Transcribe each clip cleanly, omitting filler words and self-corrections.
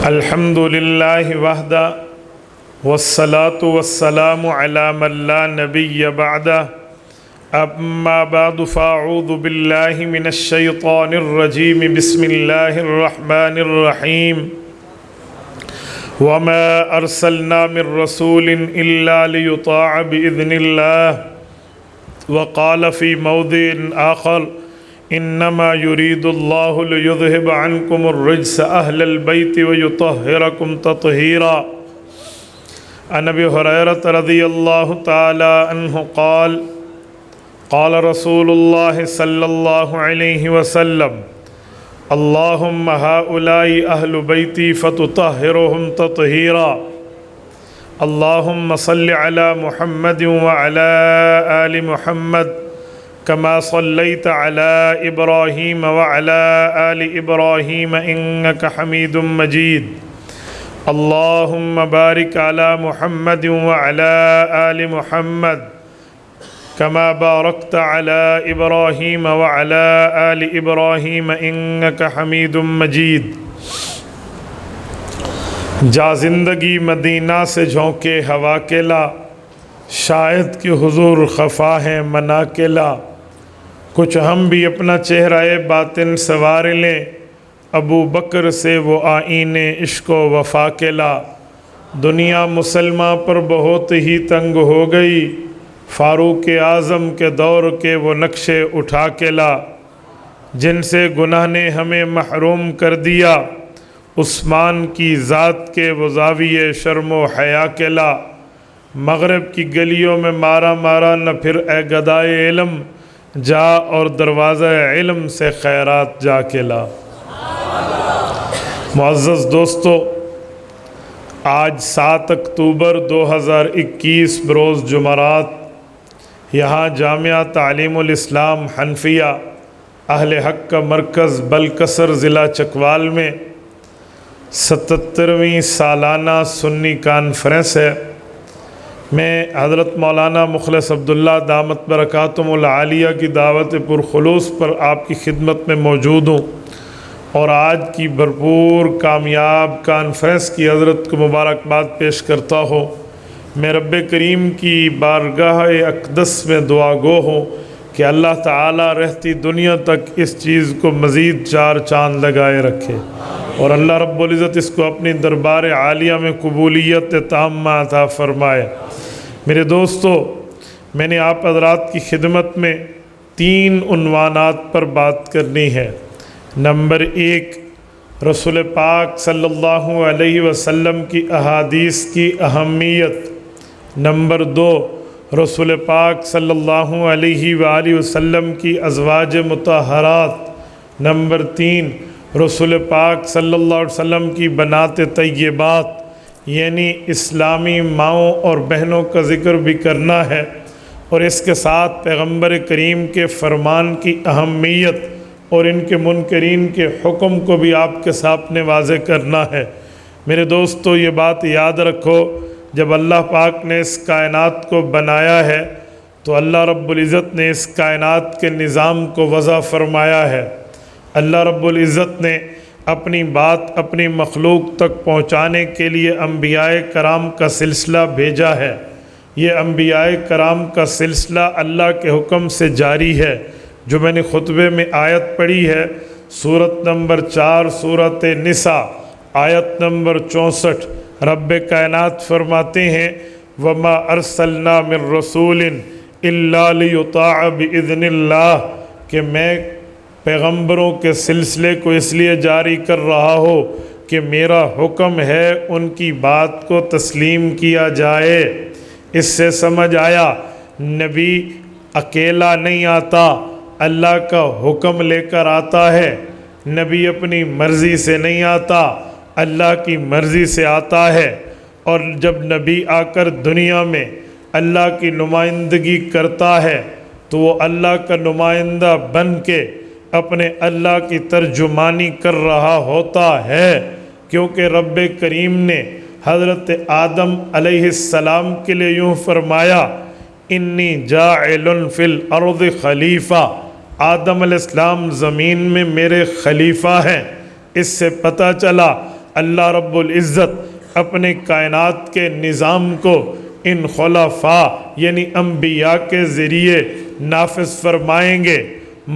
الحمد للہ وحدہ والصلاة والسلام علی من لا نبی بعدہ اما بعد فاعوذ باللہ من الشیطان الرجیم بسم اللہ الرحمن الرحیم وما ارسلنا من رسول الا لیطاع باذن اللہ وقال فی موضع آخر انما يريد الله ليذهب عنكم الرجس اهل البيت ويطهركم تطهيرا عن ابي هريره رضي الله تعالى عنه قال قال رسول الله صلى الله عليه وسلم اللهم هؤلاء اهل بيتي فتطهرهم تطهيرا اللهم صل على محمد وعلى آل محمد كما صليت على إبراهيم وعلى آل إبراهيم إنك حميد مجيد اللهم بارك على محمد وعلى آل محمد كما باركت على إبراهيم وعلى آل إبراهيم إنك حميد مجيد جا زندگی مدینہ سے جھونکے ہوا کے لا شاید کہ حضور خفا ہیں منا کے لا کچھ ہم بھی اپنا چہرہ باطن سنوار لیں ابو بکر سے وہ آئین عشق و وفا کے لا دنیا مسلمہ پر بہت ہی تنگ ہو گئی فاروق اعظم کے دور کے وہ نقشے اٹھا کے لا جن سے گناہ نے ہمیں محروم کر دیا عثمان کی ذات کے وہ زاویے شرم و حیا کے لا مغرب کی گلیوں میں مارا مارا نہ پھر اے گدائے علم جا اور دروازہ علم سے خیرات جا کے لا معزز دوستو آج 7 اکتوبر 2021 بروز جمعرات یہاں جامعہ تعلیم الاسلام حنفیہ اہل حق کا مرکز بلکسر ضلع چکوال میں 77ویں سالانہ سنی کانفرنس ہے میں حضرت مولانا مخلص عبداللہ دامت برکاتہم العالیہ کی دعوت پرخلوص پر آپ کی خدمت میں موجود ہوں اور آج کی بھرپور کامیاب کانفرنس کی حضرت کو مبارکباد پیش کرتا ہوں میں رب کریم کی بارگاہ اقدس میں دعا گو ہوں کہ اللہ تعالی رہتی دنیا تک اس چیز کو مزید 4 چاند لگائے رکھے اور اللہ رب العزت اس کو اپنی دربار عالیہ میں قبولیت تامہ عطا فرمائے میرے دوستو میں نے آپ حضرات کی خدمت میں 3 عنوانات پر بات کرنی ہے نمبر 1 رسول پاک صلی اللہ علیہ وسلم کی احادیث کی اہمیت نمبر 2 رسول پاک صلی اللہ علیہ وآلہ وسلم کی ازواج مطہرات نمبر 3 رسول پاک صلی اللہ علیہ وسلم کی بنات طیبات یعنی اسلامی ماؤں اور بہنوں کا ذکر بھی کرنا ہے اور اس کے ساتھ پیغمبر کریم کے فرمان کی اہمیت اور ان کے منکرین کے حکم کو بھی آپ کے سامنے واضح کرنا ہے میرے دوستو یہ بات یاد رکھو جب اللہ پاک نے اس کائنات کو بنایا ہے تو اللہ رب العزت نے اس کائنات کے نظام کو وضع فرمایا ہے اللہ رب العزت نے اپنی بات اپنی مخلوق تک پہنچانے کے لیے انبیاء کرام کا سلسلہ بھیجا ہے یہ انبیاء کرام کا سلسلہ اللہ کے حکم سے جاری ہے جو میں نے خطبے میں آیت پڑھی ہے سورت نمبر 4 سورت نساء آیت نمبر 64 رب کائنات فرماتے ہیں وَمَا أَرْسَلْنَا مِن رَّسُولٍ إِلَّا لِيُطَاعَ بِإِذْنِ اللَّهِ کہ میں پیغمبروں کے سلسلے کو اس لیے جاری کر رہا ہو کہ میرا حکم ہے ان کی بات کو تسلیم کیا جائے اس سے سمجھ آیا نبی اکیلا نہیں آتا اللہ کا حکم لے کر آتا ہے نبی اپنی مرضی سے نہیں آتا اللہ کی مرضی سے آتا ہے اور جب نبی آ کر دنیا میں اللہ کی نمائندگی کرتا ہے تو وہ اللہ کا نمائندہ بن کے اپنے اللہ کی ترجمانی کر رہا ہوتا ہے کیونکہ رب کریم نے حضرت آدم علیہ السلام کے لیے یوں فرمایا انی جاعل فی الارض خلیفہ آدم علیہ السلام زمین میں میرے خلیفہ ہیں اس سے پتہ چلا اللہ رب العزت اپنے کائنات کے نظام کو ان خلفاء یعنی انبیاء کے ذریعے نافذ فرمائیں گے۔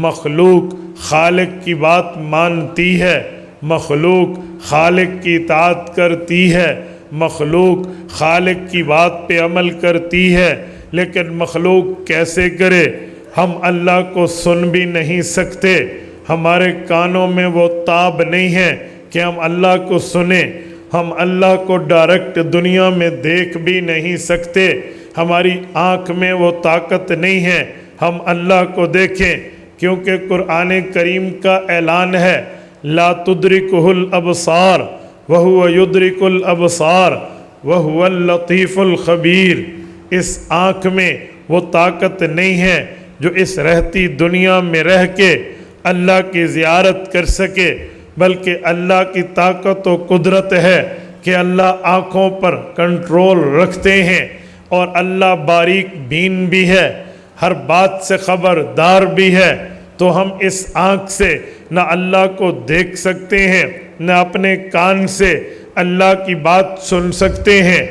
مخلوق خالق کی بات مانتی ہے، مخلوق خالق کی اطاعت کرتی ہے، مخلوق خالق کی بات پہ عمل کرتی ہے، لیکن مخلوق کیسے کرے؟ ہم اللہ کو سن بھی نہیں سکتے، ہمارے کانوں میں وہ تاب نہیں ہے کہ ہم اللہ کو سنیں، ہم اللہ کو ڈائریکٹ دنیا میں دیکھ بھی نہیں سکتے، ہماری آنکھ میں وہ طاقت نہیں ہے ہم اللہ کو دیکھیں، کیونکہ قرآن کریم کا اعلان ہے لا تدرکہ الابصار وہو یدرک الابصار وہو اللطیف الخبیر۔ اس آنکھ میں وہ طاقت نہیں ہے جو اس رہتی دنیا میں رہ کے اللہ کی زیارت کر سکے، بلکہ اللہ کی طاقت و قدرت ہے کہ اللہ آنکھوں پر کنٹرول رکھتے ہیں، اور اللہ باریک بین بھی ہے، ہر بات سے خبردار بھی ہے۔ تو ہم اس آنکھ سے نہ اللہ کو دیکھ سکتے ہیں، نہ اپنے کان سے اللہ کی بات سن سکتے ہیں۔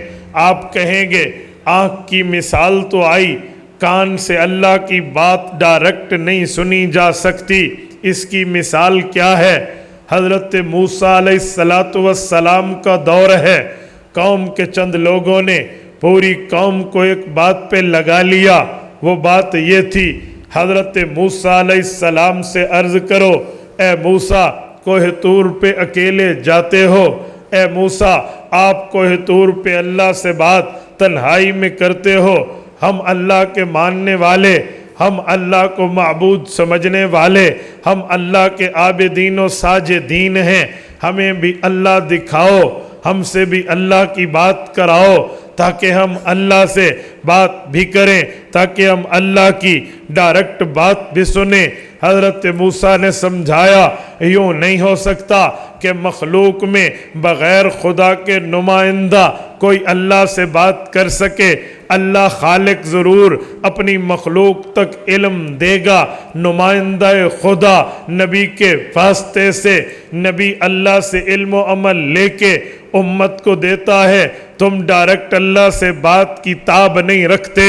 آپ کہیں گے آنکھ کی مثال تو آئی، کان سے اللہ کی بات ڈائریکٹ نہیں سنی جا سکتی، اس کی مثال کیا ہے؟ حضرت موسیٰ علیہ السلام کا دور ہے، قوم کے چند لوگوں نے پوری قوم کو ایک بات پہ لگا لیا، وہ بات یہ تھی حضرت موسیٰ علیہ السلام سے عرض کرو اے موسیٰ کوہ طور پہ اکیلے جاتے ہو، اے موسیٰ آپ کوہ طور پہ اللہ سے بات تنہائی میں کرتے ہو، ہم اللہ کے ماننے والے، ہم اللہ کو معبود سمجھنے والے، ہم اللہ کے عابدین و ساجدین ہیں، ہمیں بھی اللہ دکھاؤ، ہم سے بھی اللہ کی بات کراؤ تاکہ ہم اللہ سے بات بھی کریں، تاکہ ہم اللہ کی ڈائریکٹ بات بھی سنیں۔ حضرت موسیٰ نے سمجھایا یوں نہیں ہو سکتا کہ مخلوق میں بغیر خدا کے نمائندہ کوئی اللہ سے بات کر سکے، اللہ خالق ضرور اپنی مخلوق تک علم دے گا، نمائندہ خدا نبی کے واسطے سے، نبی اللہ سے علم و عمل لے کے امت کو دیتا ہے۔ تم ڈائریکٹ اللہ سے بات کی تاب نہیں رکھتے،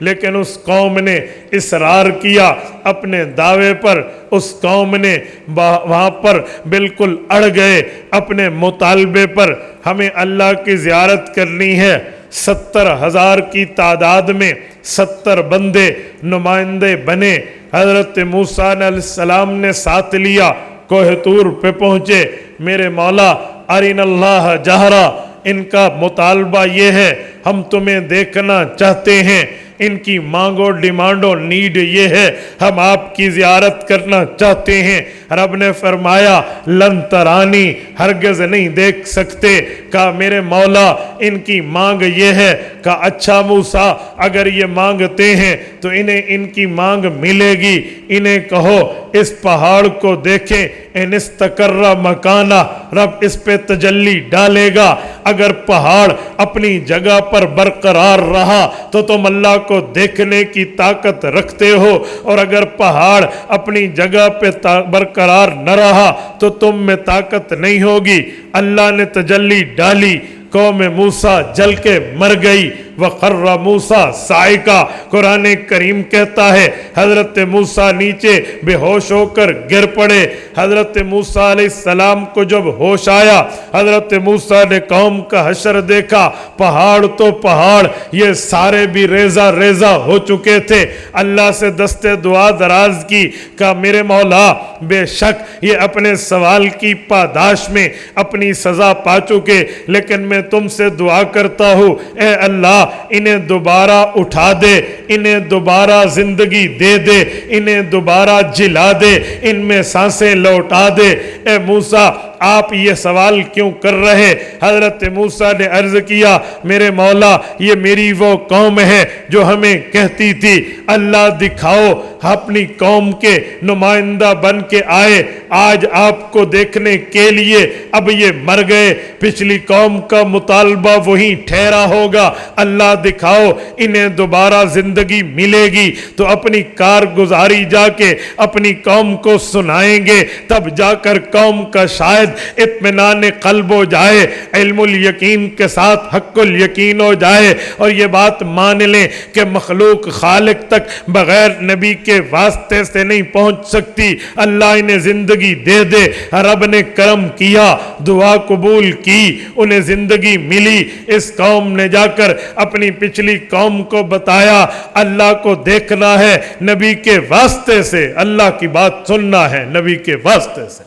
لیکن اس قوم نے اصرار کیا اپنے دعوے پر، اس قوم نے وہاں پر بالکل اڑ گئے اپنے مطالبے پر، ہمیں اللہ کی زیارت کرنی ہے۔ 70,000 کی تعداد میں 70 بندے نمائندے بنے، حضرت موسیٰ علیہ السلام نے ساتھ لیا، کوہ طور پہ پہنچے، میرے مولا ارین اللہ جہرا، ان کا مطالبہ یہ ہے ہم تمہیں دیکھنا چاہتے ہیں، ان کی مانگو ڈیمانڈو نیڈ یہ ہے ہم آپ کی زیارت کرنا چاہتے ہیں۔ رب نے فرمایا لن ترانی، ہرگز نہیں دیکھ سکتے۔ کہا میرے مولا ان کی مانگ یہ ہے، کہا اچھا موسیٰ اگر یہ مانگتے ہیں تو انہیں ان کی مانگ ملے گی، انہیں کہو اس پہاڑ کو دیکھیں، ان استقر مکانہ، رب اس پہ تجلی ڈالے گا، اگر پہاڑ اپنی جگہ پر برقرار رہا تو تم اللہ کو دیکھنے کی طاقت رکھتے ہو، اور اگر پہاڑ اپنی جگہ پہ برقرار نہ رہا تو تم میں طاقت نہیں ہوگی۔ اللہ نے تجلی ڈالی، قوم موسیٰ جل کے مر گئی، وَخَرَّ مُوسَىٰ صَعِقًا، قرآن کریم کہتا ہے حضرت موسیٰ نیچے بے ہوش ہو کر گر پڑے۔ حضرت موسیٰ علیہ السلام کو جب ہوش آیا، حضرت موسیٰ نے قوم کا حشر دیکھا، پہاڑ تو پہاڑ یہ سارے بھی ریزہ ریزہ ہو چکے تھے۔ اللہ سے دست دعا دراز کی، کہا میرے مولا بے شک یہ اپنے سوال کی پاداش میں اپنی سزا پا چکے، لیکن میں تم سے دعا کرتا ہوں اے اللہ انہیں دوبارہ اٹھا دے، انہیں دوبارہ زندگی دے دے، انہیں دوبارہ جلا دے، ان میں سانسیں لوٹا دے۔ اے موسیٰ آپ یہ سوال کیوں کر رہے؟ حضرت موسیٰ نے عرض کیا میرے مولا یہ میری وہ قوم ہے جو ہمیں کہتی تھی اللہ دکھاؤ، اپنی قوم کے نمائندہ بن کے آئے، آج آپ کو دیکھنے کے لیے اب یہ مر گئے، پچھلی قوم کا مطالبہ وہی ٹھہرا ہوگا، اللہ دکھاؤ انہیں دوبارہ زندگی ملے گی تو اپنی کارگزاری جا کے اپنی قوم کو سنائیں گے، تب جا کر قوم کا شاید شاید اطمینان قلب ہو جائے، علم الیقین کے ساتھ حق الیقین ہو جائے، اور یہ بات مان لیں کہ مخلوق خالق تک بغیر نبی کے واسطے سے نہیں پہنچ سکتی۔ اللہ انہیں زندگی دے دے، رب نے کرم کیا، دعا قبول کی، انہیں زندگی ملی، اس قوم نے جا کر اپنی پچھلی قوم کو بتایا اللہ کو دیکھنا ہے نبی کے واسطے سے، اللہ کی بات سننا ہے نبی کے واسطے سے۔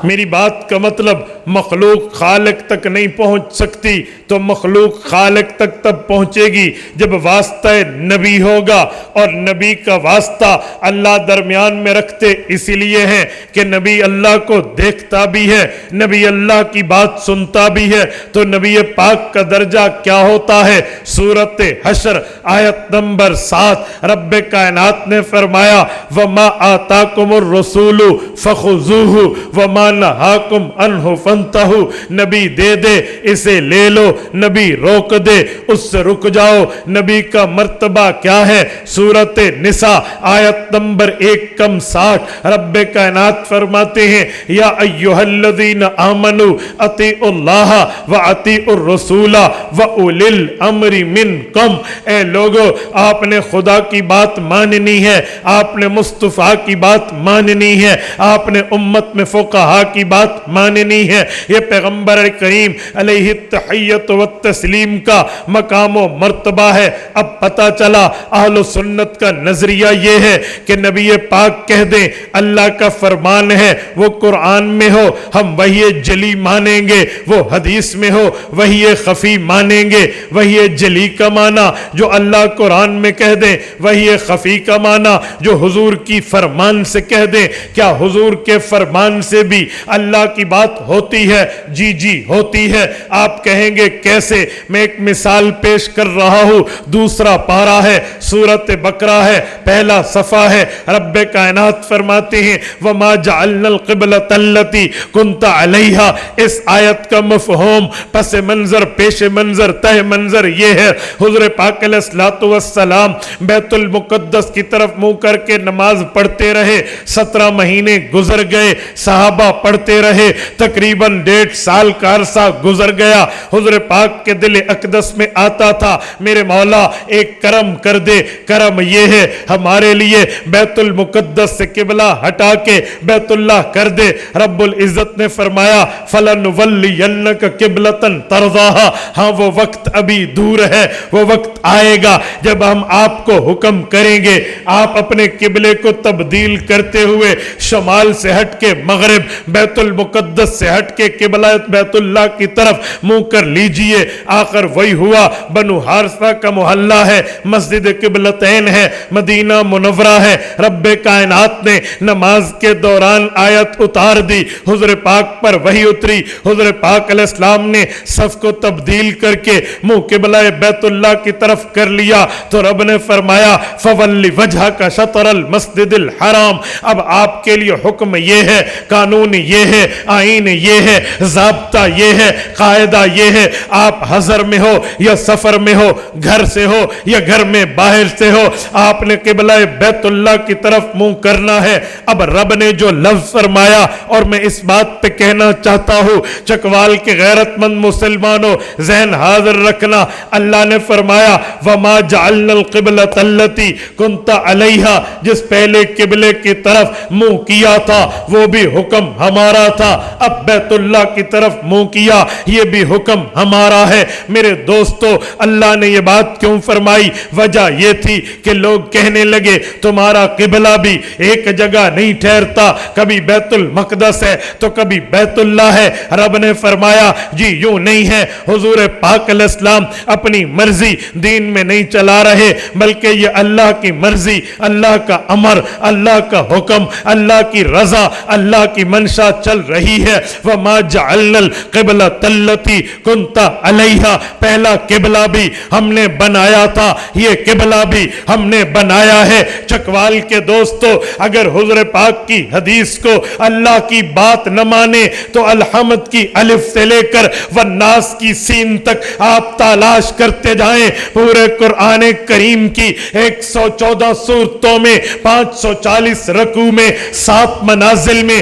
میری بات کا مطلب مخلوق خالق تک نہیں پہنچ سکتی تو مخلوق خالق تک تب پہنچے گی جب واسطہ نبی ہوگا، اور نبی کا واسطہ اللہ درمیان میں رکھتے اسی لیے ہیں کہ نبی اللہ کو دیکھتا بھی ہے، نبی اللہ کی بات سنتا بھی ہے، تو نبی پاک کا درجہ کیا ہوتا ہے؟ سورۃ حشر آیت نمبر 7 رب کائنات نے فرمایا وَمَا آتَاكُمُ الرَّسُولُ فَخُذُوهُ وَمَا نَهَاكُمْ عَنْهُ فَانْتَهُوا، نبی دے دے اسے لے لو، نبی روک دے اس سے رک جاؤ۔ نبی کا مرتبہ کیا ہے؟ سورۃ نساء آیت نمبر 1:60 رب کائنات فرماتے ہیں یا ایھا الذین آمنوا اطیعوا اللہ واطیعوا الرسول واولی الامر منکم، اے لوگو آپ نے خدا کی بات ماننی ہے، آپ نے مصطفیٰ کی بات ماننی ہے، آپ نے امت میں فقہا کی بات ماننی ہے۔ یہ پیغمبر کریم علیہ التحیۃ والتسلیم کا مقام و مرتبہ ہے۔ اب پتہ چلا اہل سنت کا نظریہ یہ ہے کہ نبی پاک کہہ دیں اللہ کا فرمان ہے، وہ قرآن میں ہو ہم وحی جلی مانیں گے، وہ حدیث میں ہو وحی خفی مانیں گے۔ وحی جلی کا معنی جو اللہ قرآن میں کہہ دیں، وحی خفی کا معنی جو حضور کی فرمان سے کہہ دیں۔ کیا حضور کے فرمان سے بھی اللہ کی بات ہوتی ہے؟ جی جی ہوتی ہے۔ آپ کہیں گے کیسے؟ میں ایک مثال پیش کر رہا ہوں، دوسرا پارہ ہے، سورۃ بقرہ ہے، پہلا صفحہ ہے۔ رب کائنات فرماتے ہیں وَمَا جَعَلْنَا الْقِبْلَةَ الَّتِي كُنْتَ عَلَيْهَا، اس آیت کا مفہوم، پس منظر، پیش منظر، تہ منظر یہ ہے حضور پاک علیہ الصلوۃ والسلام بیت المقدس کی طرف منہ کر کے نماز پڑھتے رہے، 17 مہینے گزر گئے، صحابہ پڑھتے رہے، تقریباً 1.5 سال کا عرصہ گزر گیا۔ حضور پاک کے دل اقدس میں آتا تھا میرے مولا ایک کرم کر دے، کرم یہ ہے ہمارے لیے بیت المقدس سے قبلہ ہٹا کے بیت اللہ کر دے۔ رب العزت نے فرمایا فَلَنُوَلِّيَنَّكَ قِبْلَةً تَرْضَاهَا، ہاں وہ وقت ابھی دور ہے، وہ وقت آئے گا جب ہم آپ کو حکم کریں گے آپ اپنے قبلے کو تبدیل کرتے ہوئے شمال سے ہٹ کے مغرب، بیت المقدس سے ہٹ کے قبلہ بیت اللہ کی طرف منہ کر لیجئے۔ آخر وہی ہوا، بنو حارثہ کا محلہ ہے، مسجد قبلتین ہے، مدینہ منورہ ہے۔ رب کائنات نے نماز کے دوران آیت اتار دی، حضور پاک پر وحی اتری، حضور پاک علیہ السلام نے صف کو تبدیل کر کے منہ قبلہ بیت اللہ کی طرف کر لیا تو رب نے فرمایا فَوَلِّ وَجْهَكَ شَطْرَ الْمَسْجِدِ الْحَرَامِ، اب آپ کے لیے حکم یہ ہے، قانون یہ ہے، آئین یہ ہے، ضابطہ یہ ہے، قاعدہ یہ ہے، آپ حضر میں ہو یا سفر میں ہو، گھر سے ہو یا گھر میں باہر سے ہو، آپ نے قبلہ بیت اللہ کی طرف منہ کرنا ہے۔ اب رب نے جو لفظ فرمایا، اور میں اس بات پہ کہنا چاہتا ہوں چکوال کے غیرت مند مسلمانوں ذہن حاضر رکھنا، اللہ نے فرمایا وَمَا جَعَلْنَا الْقِبْلَةَ الَّتِي كُنْتَ عَلَيْهَا، جس پہلے قبلے کی طرف منہ کیا تھا وہ بھی حکم ہمارا تھا، اب بیت اللہ کی طرف منہ کیا یہ بھی حکم ہمارا ہے۔ میرے دوستو اللہ نے یہ بات کیوں فرمائی؟ وجہ یہ تھی کہ لوگ کہنے لگے تمہارا قبلہ بھی ایک جگہ نہیں ٹھہرتا، کبھی بیت المقدس ہے تو کبھی بیت اللہ ہے۔ رب نے فرمایا جی یوں نہیں ہے، حضور پاک علیہ السلام اپنی مرضی دین میں نہیں چلا رہے، بلکہ یہ اللہ کی مرضی، اللہ کا امر، اللہ کا حکم، اللہ کی رضا، اللہ کی منشا چل رہی ہے۔ وَمَا جَعَلْنَا الْقِبْلَةَ الَّتِي كُنْتَ عَلَيْهَا، پہلا قبلہ بھی ہم نے بنایا تھا، یہ قبلہ بھی ہم نے بنایا ہے۔ چکوال کے دوستو اگر حضور پاک کی حدیث کو اللہ کی بات نہ مانے تو الحمد کی الف سے لے کر والناس کی سین تک آپ تلاش کرتے جائیں، پورے قرآن کریم کی 114 سورتوں میں 540 رکوع میں 7 منازل میں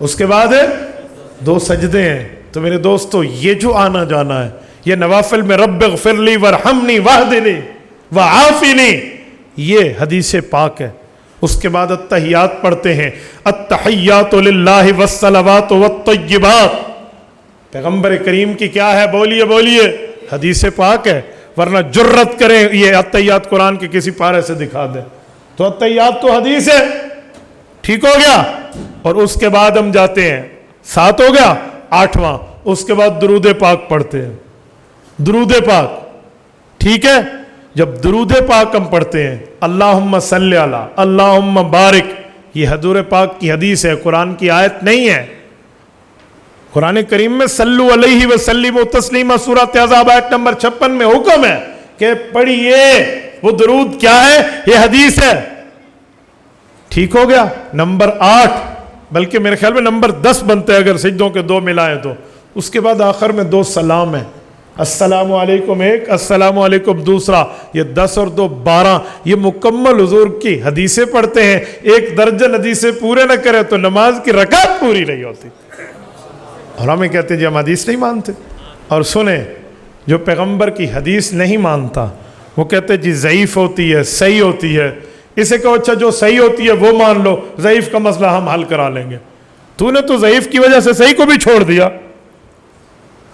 اس کے بعد 2 سجدے ہیں. تو میرے دوستو یہ جو آنا جانا ہے یہ نوافل میں رب اغفر لی ورحمنی واہدنی وعافنی یہ حدیث پاک ہے. اس کے بعد التحیات پڑھتے ہیں. التحیات للہ والصلوات والطیبات پیغمبر کریم کی کیا ہے؟ بولیے بولیے. حدیث پاک ہے. ورنہ جرت کریں یہ التحیات قرآن کے کسی پارے سے دکھا دیں. تو التحیات تو حدیث ہے. ٹھیک ہو گیا. اور اس کے بعد ہم جاتے ہیں 7 ہو گیا. 8واں اس کے بعد درود پاک پڑھتے ہیں. درود پاک ٹھیک ہے. جب درود پاک ہم پڑھتے ہیں اللہم صلی علی اللہم بارک یہ حضور پاک کی حدیث ہے قرآن کی آیت نہیں ہے. قرآن کریم میں صلو علیہ وسلم تسلیما سورۃ احزاب آیت نمبر 56 میں حکم ہے کہ پڑھیے. وہ درود کیا ہے؟ یہ حدیث ہے. ٹھیک ہو گیا. نمبر 8 بلکہ میرے خیال میں نمبر 10 بنتے ہیں اگر سجدوں کے 2 ملائیں تو. اس کے بعد آخر میں 2 سلام ہیں. السلام علیکم ایک، السلام علیکم دوسرا. یہ 10 اور 2 12. یہ مکمل حضور کی حدیثیں پڑھتے ہیں. 1 درجن حدیثیں پورے نہ کرے تو نماز کی رکعت پوری نہیں ہوتی. اور ہمیں کہتے ہیں جی ہم حدیث نہیں مانتے. اور سنیں جو پیغمبر کی حدیث نہیں مانتا وہ کہتے جی ضعیف ہوتی ہے صحیح ہوتی ہے. اسے کہو اچھا جو صحیح ہوتی ہے وہ مان لو، ضعیف کا مسئلہ ہم حل کرا لیں گے. تو نے تو ضعیف کی وجہ سے صحیح کو بھی چھوڑ دیا.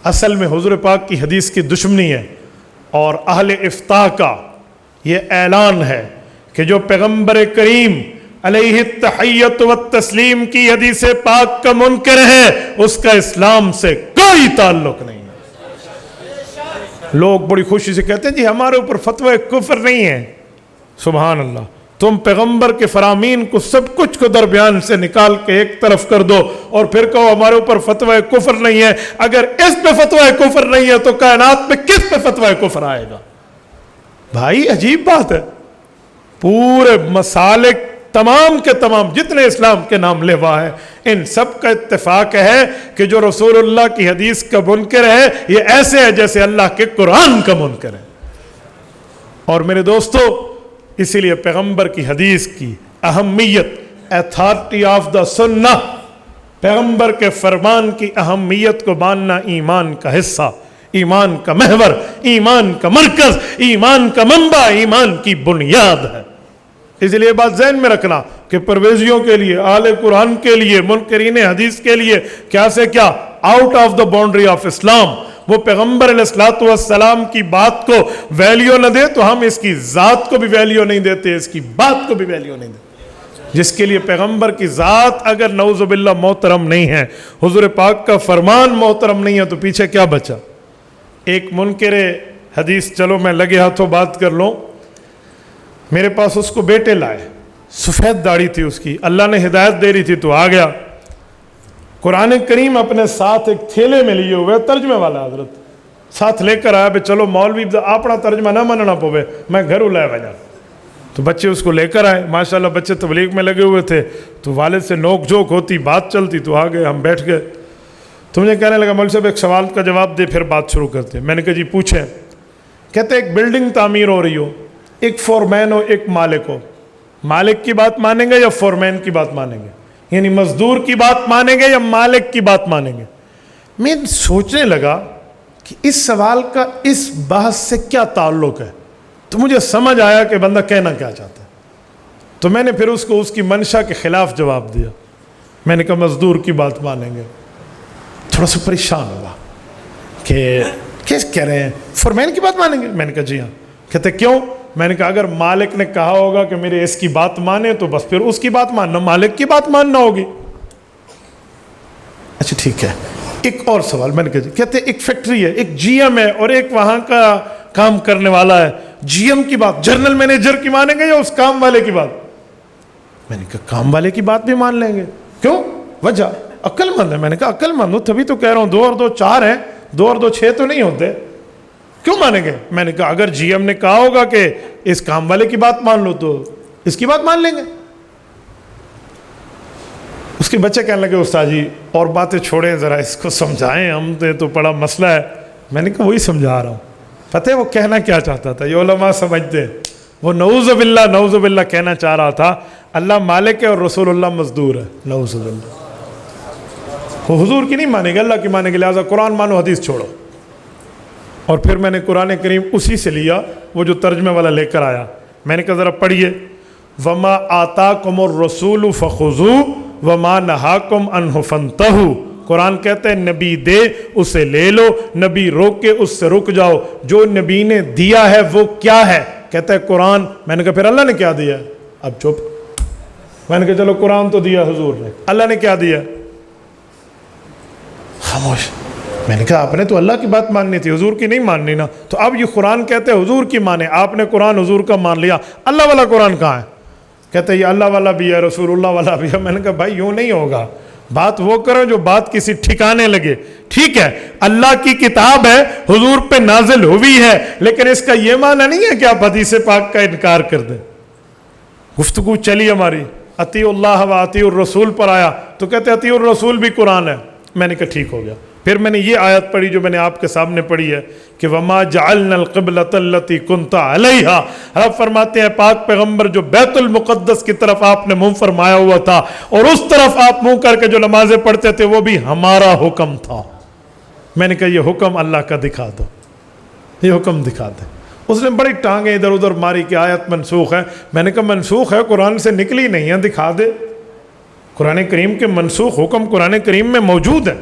اصل میں حضور پاک کی حدیث کی دشمنی ہے. اور اہل افتاء کا یہ اعلان ہے کہ جو پیغمبر کریم علیہ التحیت والتسلیم کی حدیث پاک کا منکر ہے اس کا اسلام سے کوئی تعلق نہیں ہے. لوگ بڑی خوشی سے کہتے ہیں جی ہمارے اوپر فتوی کفر نہیں ہے. سبحان اللہ. تم پیغمبر کے فرامین کو سب کچھ کو درمیان سے نکال کے ایک طرف کر دو اور پھر کہو ہمارے اوپر فتوی کفر نہیں ہے. اگر اس پہ فتوی کفر نہیں ہے تو کائنات میں کس پہ فتوی کفر آئے گا؟ بھائی عجیب بات ہے. پورے مسالک تمام کے تمام جتنے اسلام کے نام لیوا ہے ان سب کا اتفاق ہے کہ جو رسول اللہ کی حدیث کا منکر ہے یہ ایسے ہے جیسے اللہ کے قرآن کا منکر ہے. اور میرے دوستو اسی لیے پیغمبر کی حدیث کی اہمیت، ایتھارٹی آف دا سنہ، پیغمبر کے فرمان کی اہمیت کو ماننا ایمان کا حصہ، ایمان کا محور، ایمان کا مرکز، ایمان کا منبع، ایمان کی بنیاد ہے. اس لیے بات ذہن میں رکھنا کہ پرویزیوں کے لیے، اہل قرآن کے لیے، منکرین حدیث کے لیے کیا سے کیا out of the boundary of Islam وہ پیغمبر علیہ السلام کی بات کو ویلیو نہ دے تو ہم اس کی ذات کو بھی ویلیو نہیں دیتے، اس کی بات کو بھی ویلیو نہیں دیتے. جس کے لیے پیغمبر کی ذات اگر نعوذ باللہ محترم نہیں ہے، حضور پاک کا فرمان محترم نہیں ہے تو پیچھے کیا بچا؟ ایک منکر حدیث، چلو میں لگے ہاتھوں بات کر لوں، میرے پاس اس کو بیٹے لائے، سفید داڑھی تھی اس کی، اللہ نے ہدایت دے رہی تھی تو آ گیا. قرآن کریم اپنے ساتھ ایک تھیلے میں لیے ہوئے، ترجمے والا حضرت ساتھ لے کر آیا. چلو مولوی اپنا ترجمہ نہ مننا پوے، میں گھر لائے بجا. تو بچے اس کو لے کر آئے. ماشاءاللہ بچے تبلیغ میں لگے ہوئے تھے تو والد سے نوک جھوک ہوتی، بات چلتی تو آ گئے. ہم بیٹھ گئے تو مجھے کہنے لگا مولوی صاحب ایک سوال کا جواب دے پھر بات شروع کرتے. میں نے کہا جی پوچھیں. کہتے ایک بلڈنگ تعمیر ہو رہی ہو، ایک فورمین ہو ایک مالک ہو، مالک کی بات مانیں گے یا فورمین کی بات مانیں گے؟ یعنی مزدور کی بات مانیں گے یا مالک کی بات مانیں گے؟ میں سوچنے لگا کہ اس سوال کا اس بحث سے کیا تعلق ہے. تو مجھے سمجھ آیا کہ بندہ کہنا کیا چاہتا ہے. تو میں نے پھر اس کو اس کی منشا کے خلاف جواب دیا. میں نے کہا مزدور کی بات مانیں گے. تھوڑا سا پریشان ہوا کہ کیسے کہہ رہے ہیں فورمین کی بات مانیں گے؟ میں نے کہا جی ہاں. کہتے کیوں؟ میں نے کہا اگر مالک نے کہا ہوگا کہ میرے اس کی بات مانے تو بس پھر اس کی بات ماننا، مالک کی بات ماننا ہوگی. اچھا ٹھیک ہے. ایک اور سوال. میں نے کہا کہتے ایک فیکٹری ہے، ایک جی ایم ہے اور ایک وہاں کا کام کرنے والا ہے، جی ایم کی بات جنرل مینیجر کی مانیں گے یا اس کام والے کی بات؟ میں نے کہا کام والے کی بات بھی مان لیں گے. کیوں؟ وجہ عقل مند ہے. میں نے کہا عقل مند ہوں تبھی تو کہہ رہا ہوں 2 اور 2 4 ہیں، 2 اور 2 6 تو نہیں ہوتے. کیوں مانیں گے؟ میں نے کہا اگر جی ایم نے کہا ہوگا کہ اس کام والے کی بات مان لو تو اس کی بات مان لیں گے. اس کے بچے کہنے لگے استاد جی اور باتیں چھوڑیں، ذرا اس کو سمجھائیں، ہم تو بڑا مسئلہ ہے. میں نے کہا وہی سمجھا رہا ہوں. پتہ ہے وہ کہنا کیا چاہتا تھا؟ یہ علماء سمجھتے، وہ نعوذ باللہ کہنا چاہ رہا تھا اللہ مالک ہے اور رسول اللہ مزدور ہے. نعوذ باللہ. وہ حضور کی نہیں مانے گا، اللہ کی مانے گا، لہٰذا قرآن مانو حدیث چھوڑو۔ اور پھر میں نے قرآن کریم اسی سے لیا، وہ جو ترجمے والا لے کر آیا، میں نے کہا ذرا پڑھیے، وَمَا آتَاكُمُ الرَّسُولُ فَخُذُوهُ وَمَا نَهَاكُمْ عَنْهُ فَانْتَهُوا۔ قرآن کہتا ہے نبی دے اسے لے لو، نبی روکے اس سے رک جاؤ، جو نبی نے دیا ہے وہ کیا ہے؟ کہتا ہے قرآن۔ میں نے کہا پھر اللہ نے کیا دیا؟ اب چپ۔ میں نے کہا چلو قرآن تو دیا حضور نے، اللہ نے کیا دیا؟ خاموش۔ میں نے کہا آپ نے تو اللہ کی بات ماننی تھی، حضور کی نہیں ماننی نا۔ تو اب یہ قرآن کہتے ہیں حضور کی مانے، آپ نے قرآن حضور کا مان لیا، اللہ والا قرآن کہاں ہے؟ کہتے ہیں یہ اللہ والا بھی ہے، رسول اللہ والا بھی ہے۔ میں نے کہا بھائی یوں نہیں ہوگا، بات وہ کرو جو بات کسی ٹھکانے لگے۔ ٹھیک ہے اللہ کی کتاب ہے، حضور پہ نازل ہوئی ہے، لیکن اس کا یہ معنی نہیں ہے کہ آپ حدیث پاک کا انکار کر دیں۔ گفتگو چلی ہماری، اطیع اللہ و اطیع الرسول پر آیا تو کہتے اطیع الرسول بھی قرآن ہے۔ میں نے کہا ٹھیک ہو گیا۔ پھر میں نے یہ آیت پڑھی جو میں نے آپ کے سامنے پڑھی ہے کہ وَمَا جَعَلْنَا الْقِبْلَةَ الَّتِي كُنْتَ عَلَيْهَا۔ رب فرماتے ہیں پاک پیغمبر جو بیت المقدس کی طرف آپ نے منہ فرمایا ہوا تھا اور اس طرف آپ منہ کر کے جو نمازیں پڑھتے تھے وہ بھی ہمارا حکم تھا۔ میں نے کہا یہ حکم اللہ کا دکھا دو، یہ حکم دکھا دے۔ اس نے بڑی ٹانگیں ادھر ادھر ماری کہ آیت منسوخ ہے۔ میں نے کہا منسوخ ہے، قرآن سے نکلی نہیں ہے، دکھا دے۔ قرآن کریم کے منسوخ حکم قرآن کریم میں موجود ہے۔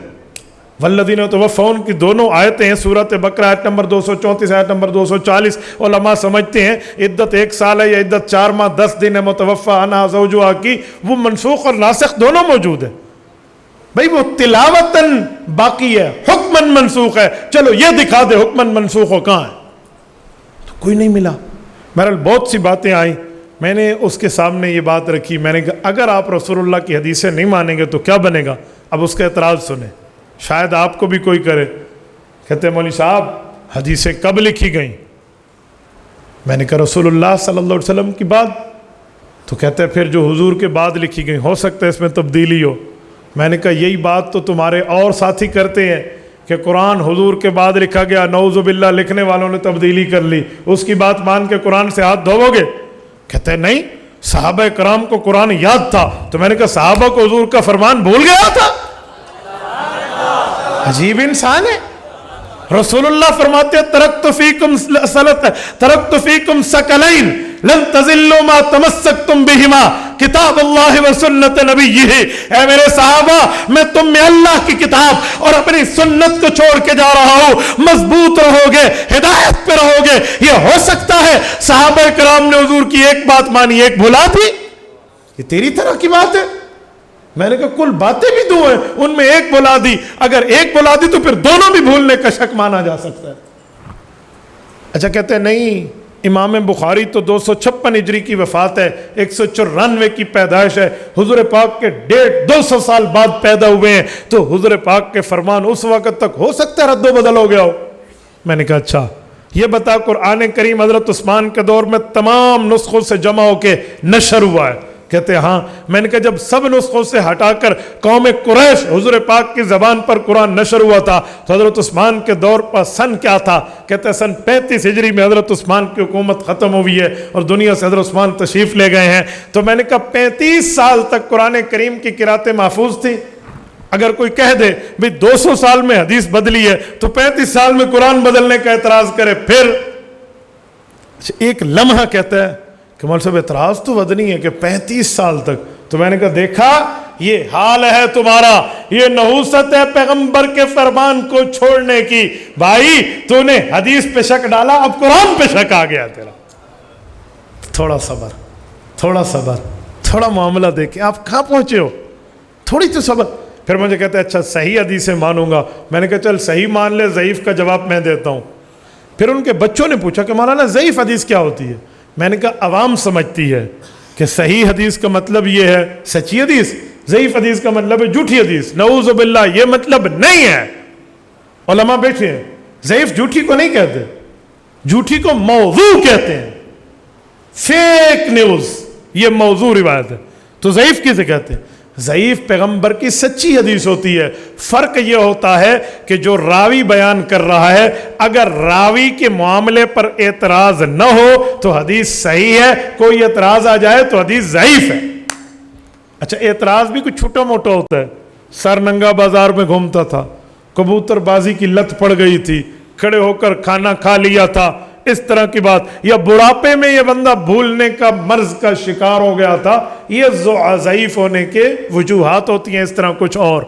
والذین یتوفون کی دونوں آیتیں ہیں، سورۃ بقرہ آیت نمبر 234 آیت نمبر 240۔ علماء سمجھتے ہیں عدت 1 سال ہے یا عدت 4 ماہ 10 دن ہے متوفی عنہا زوجہا کی، وہ منسوخ اور ناسخ دونوں موجود ہیں۔ بھئی وہ تلاوتاً باقی ہے، حکماً منسوخ ہے، چلو یہ دکھا دے حکماً منسوخ ہو کہاں ہے؟ تو کوئی نہیں ملا۔ بہرحال بہت سی باتیں آئیں، میں نے اس کے سامنے یہ بات رکھی، میں نے کہا اگر آپ رسول اللہ کی حدیثیں نہیں مانیں گے تو کیا بنے گا؟ اب اس کا اعتراض سنیں، شاید آپ کو بھی کوئی کرے۔ کہتے ہیں مولوی صاحب حدیثیں کب لکھی گئیں؟ میں نے کہا رسول اللہ صلی اللہ علیہ وسلم کی بعد۔ تو کہتے ہیں پھر جو حضور کے بعد لکھی گئیں ہو سکتا ہے اس میں تبدیلی ہو۔ میں نے کہا یہی بات تو تمہارے اور ساتھی کرتے ہیں کہ قرآن حضور کے بعد لکھا گیا، نعوذ باللہ لکھنے والوں نے تبدیلی کر لی، اس کی بات مان کے قرآن سے ہاتھ دھوو گے؟ کہتے ہیں نہیں، صحابہ کرام کو قرآن یاد تھا۔ تو میں نے کہا صحابہ کو حضور کا فرمان بھول گیا تھا؟ عجیب انسان ہے۔ رسول اللہ فرماتے ہیں ترکت فیکم ثقلین لن تضلوا ما تمسکتم بہما کتاب اللہ و سنت نبیہ۔ اے میرے صحابہ میں تم میں اللہ کی کتاب اور اپنی سنت کو چھوڑ کے جا رہا ہوں، مضبوط رہو گے، ہدایت پہ رہو گے۔ یہ ہو سکتا ہے صحابہ کرام نے حضور کی ایک بات مانی ایک بھلا تھی، یہ تیری طرح کی بات ہے؟ میں نے کہا کل باتیں بھی دو ہیں، ان میں ایک بھلا دی، اگر ایک بھلا دی تو پھر دونوں بھی بھولنے کا شک مانا جا سکتا ہے۔ اچھا کہتے ہیں نہیں، امام بخاری تو 256 ہجری کی وفات ہے، 194 کی پیدائش ہے، حضور پاک کے 250 سال بعد پیدا ہوئے ہیں، تو حضور پاک کے فرمان اس وقت تک ہو سکتا ہے رد و بدل ہو گیا ہو۔ میں نے کہا اچھا یہ بتا قرآن کریم حضرت عثمان کے دور میں تمام نسخوں سے جمع ہو کے نشر ہوا ہے؟ کہتے ہیں ہاں۔ میں نے کہا جب سب نسخوں سے ہٹا کر قوم قریش حضور پاک کی زبان پر قرآن نشر ہوا تھا تو حضرت عثمان کے دور پر سن کیا تھا؟ کہتے ہیں سن 35 ہجری میں حضرت عثمان کی حکومت ختم ہوئی ہے اور دنیا سے حضرت عثمان تشریف لے گئے ہیں۔ تو میں نے کہا 35 سال تک قرآن کریم کی قراتیں محفوظ تھیں۔ اگر کوئی کہہ دے بھی 200 سال میں حدیث بدلی ہے تو 35 سال میں قرآن بدلنے کا اعتراض کرے، پھر ایک لمحہ کہتا ہے کہ مول صاحب اعتراض تو ودنی ہے کہ 35 سال تک۔ تو میں نے کہا دیکھا یہ حال ہے تمہارا، یہ نحوست ہے پیغمبر کے فرمان کو چھوڑنے کی۔ بھائی تو نے حدیث پہ شک ڈالا، اب قرآن پہ شک آ گیا تیرا۔ تھوڑا صبر، تھوڑا صبر، تھوڑا معاملہ دیکھیں آپ کہاں پہنچے ہو، تھوڑی تو صبر۔ پھر مجھے کہتے ہیں اچھا صحیح حدیثیں مانوں گا۔ میں نے کہا چل صحیح مان لے، ضعیف کا جواب میں دیتا ہوں۔ پھر ان کے بچوں نے پوچھا کہ مولانا ضعیف حدیث کیا ہوتی ہے؟ میں نے کہا عوام سمجھتی ہے کہ صحیح حدیث کا مطلب یہ ہے سچی حدیث، ضعیف حدیث کا مطلب ہے جھوٹی حدیث۔ نعوذ باللہ یہ مطلب نہیں ہے۔ علماء بیٹھے ہیں، ضعیف جھوٹی کو نہیں کہتے، جھوٹی کو موضوع کہتے ہیں، فیک نیوز، یہ موضوع روایت ہے۔ تو ضعیف کسے کہتے ہیں؟ ضعیف پیغمبر کی سچی حدیث ہوتی ہے۔ فرق یہ ہوتا ہے کہ جو راوی بیان کر رہا ہے اگر راوی کے معاملے پر اعتراض نہ ہو تو حدیث صحیح ہے، کوئی اعتراض آ جائے تو حدیث ضعیف ہے۔ اچھا اعتراض بھی کچھ چھوٹا موٹا ہوتا ہے، سر ننگا بازار میں گھومتا تھا, کبوتر بازی کی لت پڑ گئی تھی, کھڑے ہو کر کھانا کھا لیا تھا, اس طرح کی بات, یا بڑھاپے میں یہ بندہ بھولنے کا مرض کا شکار ہو گیا تھا, یہ ضعیف ہونے کے وجوہات ہوتی ہیں, اس طرح کچھ اور.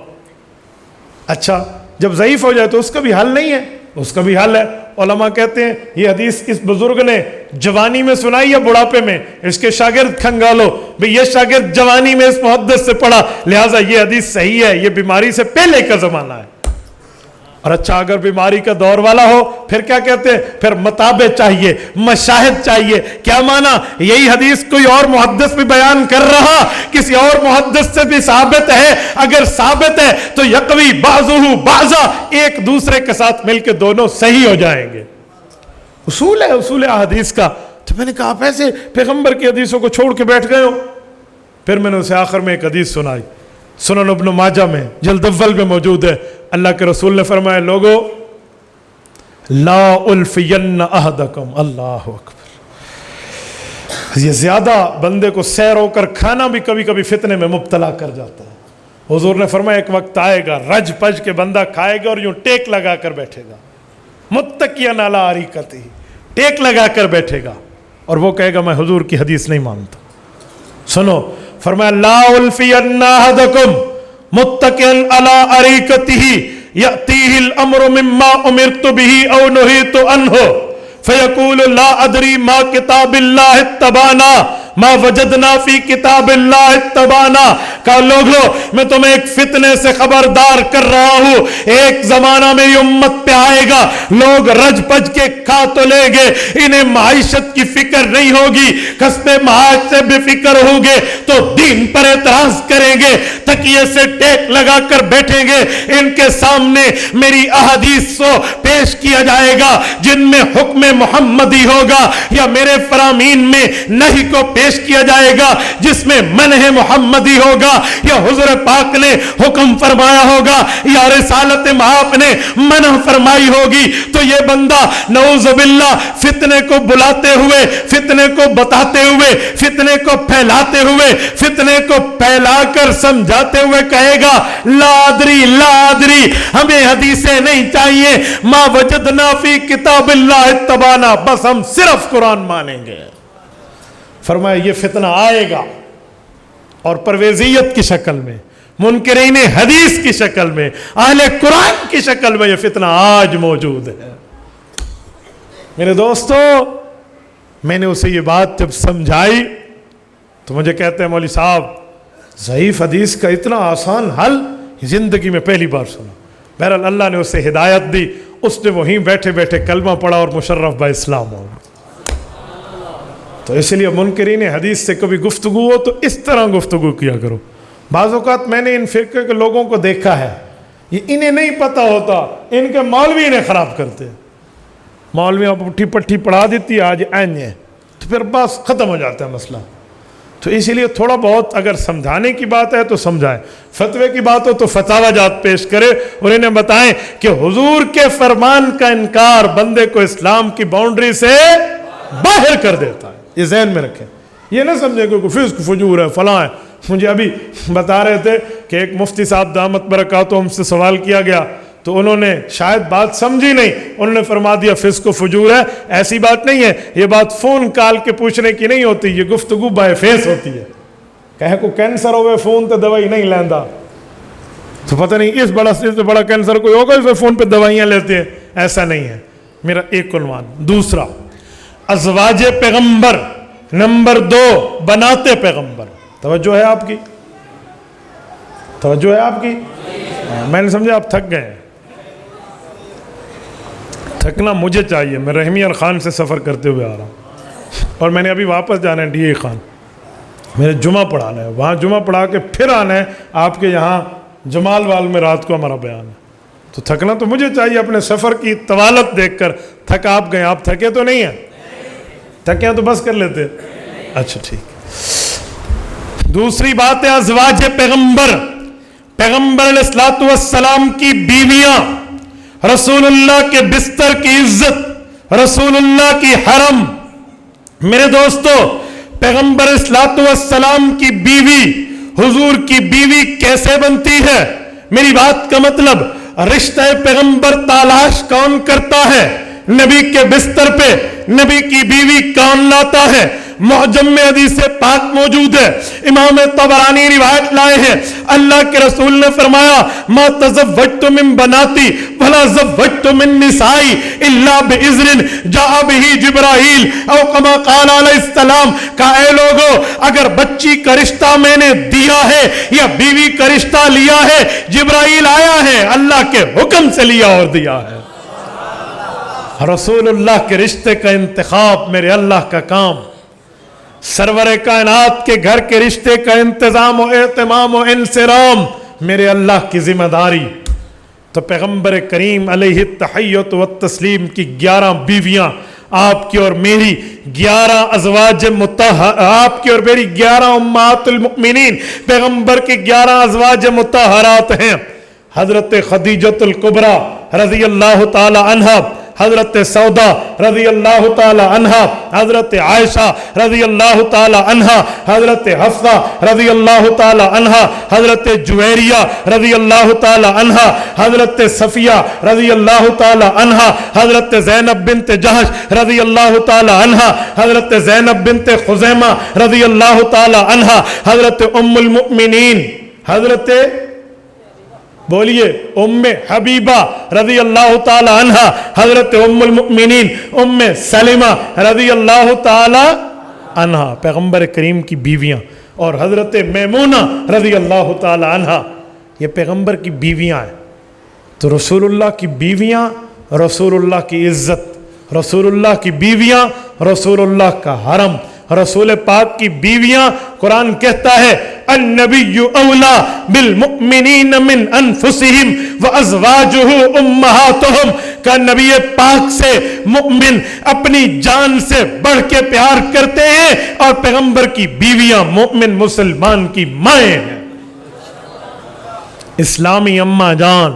اچھا جب ضعیف ہو جائے تو اس کا بھی حل نہیں ہے, اس کا بھی حل ہے. علماء کہتے ہیں یہ حدیث اس بزرگ نے جوانی میں سنائی یا بڑھاپے میں, اس کے شاگرد کھنگالو بھئی یہ شاگرد جوانی میں اس محدث سے پڑھا, لہٰذا یہ حدیث صحیح ہے, یہ بیماری سے پہلے کا زمانہ ہے. اور اچھا اگر بیماری کا دور والا ہو پھر کیا کہتے ہیں, پھر متابع چاہیے, مشاہد چاہیے. کیا معنی, یہی حدیث کوئی اور محدث بھی بیان کر رہا, کسی اور محدث سے بھی ثابت ہے, اگر ثابت ہے تو یقوی بعضہ بعضا, ایک دوسرے کے ساتھ مل کے دونوں صحیح ہو جائیں گے. اصول ہے, اصول احادیث کا. تو میں نے کہا آپ ایسے پیغمبر کی حدیثوں کو چھوڑ کے بیٹھ گئے ہو. پھر میں نے اسے آخر میں ایک حدیث سنائی, سنن ابن ماجہ میں جلد اول میں موجود ہے. اللہ کے رسول نے فرمایا, لوگو لا الفین احدکم, اللہ اکبر. یہ زیادہ بندے کو سیر ہو کر کھانا بھی کبھی کبھی فتنے میں مبتلا کر جاتا ہے. حضور نے فرمایا ایک وقت آئے گا رج پج کے بندہ کھائے گا اور یوں ٹیک لگا کر بیٹھے گا, متکئن علی اریکتہ, ٹیک لگا کر بیٹھے گا, اور وہ کہے گا میں حضور کی حدیث نہیں مانتا. سنو, فرمایا لا الفین احدکم متکئن علی اریکتہ یأتیہ الامر مما امرت بہ او نہیت عنہ فیقول لا ادری ما کتاب اللہ اتبعنا ما وجدنا فی کتاب اللہ اتبعنا. کہا لوگو میں تمہیں ایک فتنے سے خبردار کر رہا ہوں, ایک زمانہ میری امت پہ آئے گا, لوگ رج پج کے کھا تو لیں گے, انہیں معیشت کی فکر نہیں ہوگی, کسب معاش سے بے فکر ہوں گے تو دین پر اعتراض کریں گے, تکیے سے ٹیک لگا کر بیٹھیں گے. ان کے سامنے میری احادیث کو پیش کیا جائے گا جن میں حکم محمدی ہوگا, یا میرے فرامین میں نہیں کو پیش کیا جائے گا جس میں منہ محمدی ہوگا, یا حضور پاک نے حکم فرمایا ہوگا, یا رسالت آپ نے منع فرمائی ہوگی. تو یہ بندہ نعوذ باللہ فتنے کو بلاتے ہوئے, فتنے کو بتاتے ہوئے, فتنے کو پھیلاتے ہوئے, فتنے کو پھیلا کر سمجھاتے ہوئے کہے گا لا ادری لا ادری, ہمیں حدیثیں نہیں چاہیے, ما وجدنا فی کتاب اللہ اتبعنا, بس ہم صرف قرآن مانیں گے. فرمایا یہ فتنہ آئے گا, اور پرویزیت کی شکل میں, منکرین حدیث کی شکل میں, اہل قرآن کی شکل میں یہ فتنہ آج موجود ہے. میرے دوستو, میں نے اسے یہ بات جب سمجھائی تو مجھے کہتے ہیں مولوی صاحب ضعیف حدیث کا اتنا آسان حل زندگی میں پہلی بار سنا. بہرحال اللہ نے اسے ہدایت دی, اس نے وہیں بیٹھے بیٹھے کلمہ پڑھا اور مشرف با اسلام ہو. تو اس لیے منکرین حدیث سے کبھی گفتگو ہو تو اس طرح گفتگو کیا کرو. بعض اوقات میں نے ان فرقے کے لوگوں کو دیکھا ہے, یہ انہیں نہیں پتہ ہوتا, ان کے مولوی انہیں خراب کرتے ہیں. مولوی آپ پٹھی پٹھی پڑھا دیتی ہے آج این ہے, تو پھر بس ختم ہو جاتا ہے مسئلہ. تو اسی لیے تھوڑا بہت اگر سمجھانے کی بات ہے تو سمجھائیں, فتوے کی بات ہو تو فتاوی جات پیش کرے, اور انہیں بتائیں کہ حضور کے فرمان کا انکار بندے کو اسلام کی باؤنڈری سے باہر کر دیتا ہے. یہ ذہن میں رکھیں, یہ نہ سمجھیں کہ فسق فجور ہے فلاں ہے. مجھے ابھی بتا رہے تھے کہ ایک مفتی صاحب دامت برکاتہم سے سوال کیا گیا, تو انہوں نے شاید بات سمجھی نہیں, انہوں نے فرما دیا فسق و فجور ہے. ایسی بات نہیں ہے, یہ بات فون کال کے پوچھنے کی نہیں ہوتی, یہ گفتگو بائے فیس ہوتی ہے. کہیں کو کینسر ہوئے فون تے دوائی نہیں لیندا, تو پتہ نہیں اس سے بڑا کینسر کوئی ہوگا اس فون پہ دوائیاں لیتے ہیں, ایسا نہیں ہے. میرا ایک عنوان. دوسرا, ازواج پیغمبر. نمبر 2, بناتے پیغمبر. توجہ ہے آپ کی, توجہ ہے آپ کی. میں نے سمجھا آپ تھک گئے ہیں. تھکنا مجھے چاہیے, میں رحمیہ خان سے سفر کرتے ہوئے آ رہا ہوں, اور میں نے ابھی واپس جانا ہے ڈی اے خان, میرے جمعہ پڑھانا ہے, وہاں جمعہ پڑھا کے پھر آنا ہے آپ کے یہاں جمال وال میں رات کو ہمارا بیان ہے. تو تھکنا تو مجھے چاہیے اپنے سفر کی طوالت دیکھ کر. تھک آپ گئے, آپ تھکے تو نہیں ہیں؟ تھکے تو بس کر لیتے. اچھا ٹھیک. دوسری بات ہے ازواج پیغمبر. پیغمبر علیہ السلام کی بیویاں, رسول اللہ کے بستر کی عزت, رسول اللہ کی حرم. میرے دوستو, پیغمبر علیہ السلام کی بیوی حضور کی بیوی کیسے بنتی ہے؟ میری بات کا مطلب رشتہ پیغمبر تلاش کون کرتا ہے؟ نبی کے بستر پہ نبی کی بیوی کون لاتا ہے؟ معجم میں حدیث پاک موجود ہے، امام طبرانی روایت لائے ہیں، اللہ کے رسول نے فرمایا ما تزوجت من بناتی ولا زوجت من نسائی الا باذن جاء به جبرائیل او کما قال علیہ السلام، کہا اے لوگو اگر بچی کا رشتہ میں نے دیا ہے یا بیوی کا رشتہ لیا ہے، جبرائیل آیا ہے، اللہ کے حکم سے لیا اور دیا ہے۔ رسول اللہ کے رشتے کا انتخاب میرے اللہ کا کام، سرور کائنات کے گھر کے رشتے کا انتظام و اہتمام و انصرام میرے اللہ کی ذمہ داری۔ تو پیغمبر کریم علیہ التحیت والتسلیم کی 11 بیویاں، آپ کی اور میری 11 ازواج آپ کی اور میری 11 امہات المؤمنین، پیغمبر کی 11 ازواج مطہرات ہیں۔ حضرت خدیجۃ الکبریٰ رضی اللہ تعالی عنہا، حضرت سودا رضی اللہ تعالی عنہا، حضرت عائشہ رضی اللہ تعالی عنہا، حضرت حفصہ رضی اللہ تعالی عنہا، حضرت جویریہ رضی اللہ تعالی عنہا، حضرت صفیہ رضی اللہ تعالی عنہا، حضرت زینب بنت جہش رضی اللہ تعالی عنہا، حضرت زینب بنت خزیمہ رضی اللہ تعالی عنہا، حضرت ام المؤمنین، حضرت بولیے ام حبیبہ رضی اللہ تعالی عنہا، حضرت ام المؤمنین ام سلمہ رضی اللہ تعالی عنہا، پیغمبر کریم کی بیویاں، اور حضرت میمونہ رضی اللہ تعالی عنہا، یہ پیغمبر کی بیویاں ہیں۔ تو رسول اللہ کی بیویاں، رسول اللہ کی عزت، رسول اللہ کی بیویاں، رسول اللہ کا حرم، رسول پاک کی بیویاں۔ قرآن کہتا ہے النبی اولا بالمؤمنین من انفسہم وازواجہ امہاتہم، کہ نبی پاک سے مومن اپنی جان سے بڑھ کے پیار کرتے ہیں، اور پیغمبر کی بیویاں مومن مسلمان کی مائیں ہیں، اسلامی اماں جان۔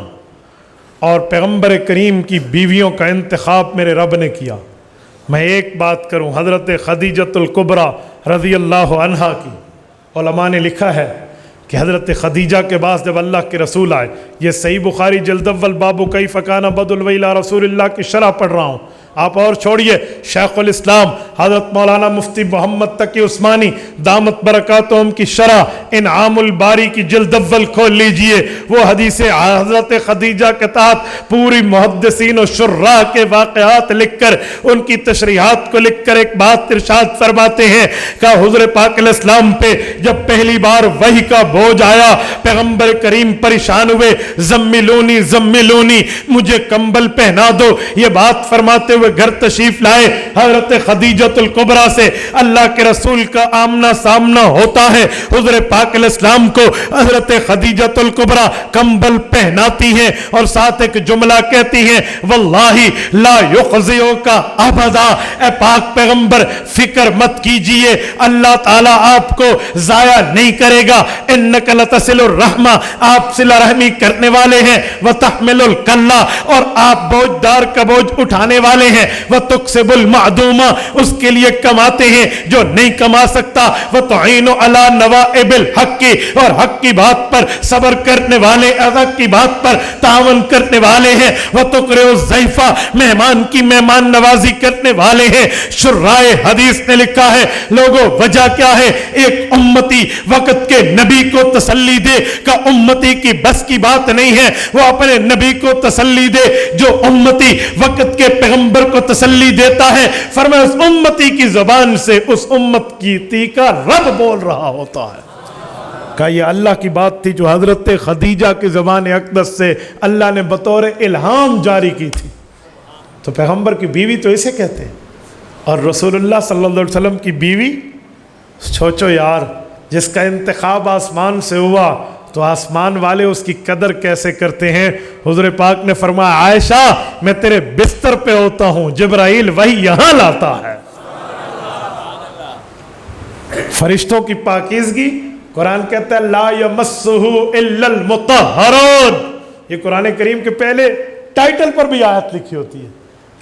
اور پیغمبر کریم کی بیویوں کا انتخاب میرے رب نے کیا۔ میں ایک بات کروں، حضرت خدیجۃ الکبریٰ رضی اللہ عنہا کی، علماء نے لکھا ہے کہ حضرت خدیجہ کے بعد جب اللہ کے رسول آئے، یہ صحیح بخاری جلد اول باب کیف کان بدء الوحی الی رسول اللہ کی شرح پڑھ رہا ہوں، آپ اور چھوڑیے، شیخ الاسلام حضرت مولانا مفتی محمد تقی عثمانی دامت برکاتہم کی شرح انعام الباری کی جلد اول کھول لیجئے، وہ حدیث حضرت خدیجہ کے تحت پوری محدثین و شراح کے واقعات لکھ کر، ان کی تشریحات کو لکھ کر ایک بات ارشاد فرماتے ہیں کہ حضور پاک علیہ السلام پہ جب پہلی بار وحی کا بوجھ آیا، پیغمبر کریم پریشان ہوئے، زملونی زملونی، مجھے کمبل پہنا دو، یہ بات فرماتے ہوئے گھر تشریف لائے۔ حضرت خدیجۃ الکبریٰ سے اللہ کے رسول کا آمنا سامنا ہوتا ہے، حضور پاک علیہ السلام کو حضرت خدیجۃ الکبریٰ کمبل پہناتی ہیں اور ساتھ ایک جملہ کہتی ہیں واللہ لا یخزیک ابدا، اے پاک پیغمبر فکر مت کیجئے، اللہ تعالیٰ آپ کو ضائع نہیں کرے گا، انک لتصل الرحمہ، آپ صلہ رحمی کرنے والے ہیں، وتحمل الکلہ، اور آپ بوجھ دار کا بوجھ اٹھانے والے ہیں، وَتُقْسِبُ الْمَعْدُومَ، اس کے لیے کماتے ہیں جو نہیں کما سکتا، وَتُعِينُ عَلَى نَوَائِبِ الْحَقِّ، اور حق کی بات پر صبر کرنے والے، حق کی بات پر تعاون کرنے والے ہیں، وَتُقْرِئُ الضَّيْفَ، مہمان کی مہمان نوازی کرنے والے ہیں۔ شراح حدیث نے لکھا ہے لوگوں وجہ کیا ہے، ایک امتی وقت کے نبی کو تسلی دے کہ امتی کی بس کی بات نہیں ہے، وہ اپنے نبی کو تسلی دے جو امتی وقت کے پیغمبر کو تسلی دیتا ہے، فرمایا اس امتی کی زبان سے اس امت کی کا رب بول رہا ہوتا ہے۔ کہ یہ اللہ کی بات تھی جو حضرت خدیجہ کی زبان اقدس سے اللہ نے بطور الہام جاری کی تھی۔ تو پیغمبر کی بیوی تو اسے کہتے ہیں، اور رسول اللہ صلی اللہ علیہ وسلم کی بیوی، سوچو یار، جس کا انتخاب آسمان سے ہوا تو آسمان والے اس کی قدر کیسے کرتے ہیں۔ حضور پاک نے فرمایا عائشہ میں تیرے بستر پہ ہوتا ہوں، جبرائیل وہی یہاں لاتا ہے۔ فرشتوں کی پاکیزگی، قرآن کہتا ہے لا یمسہ الا المطہرون، یہ قرآن کریم کے پہلے ٹائٹل پر بھی آیت لکھی ہوتی ہے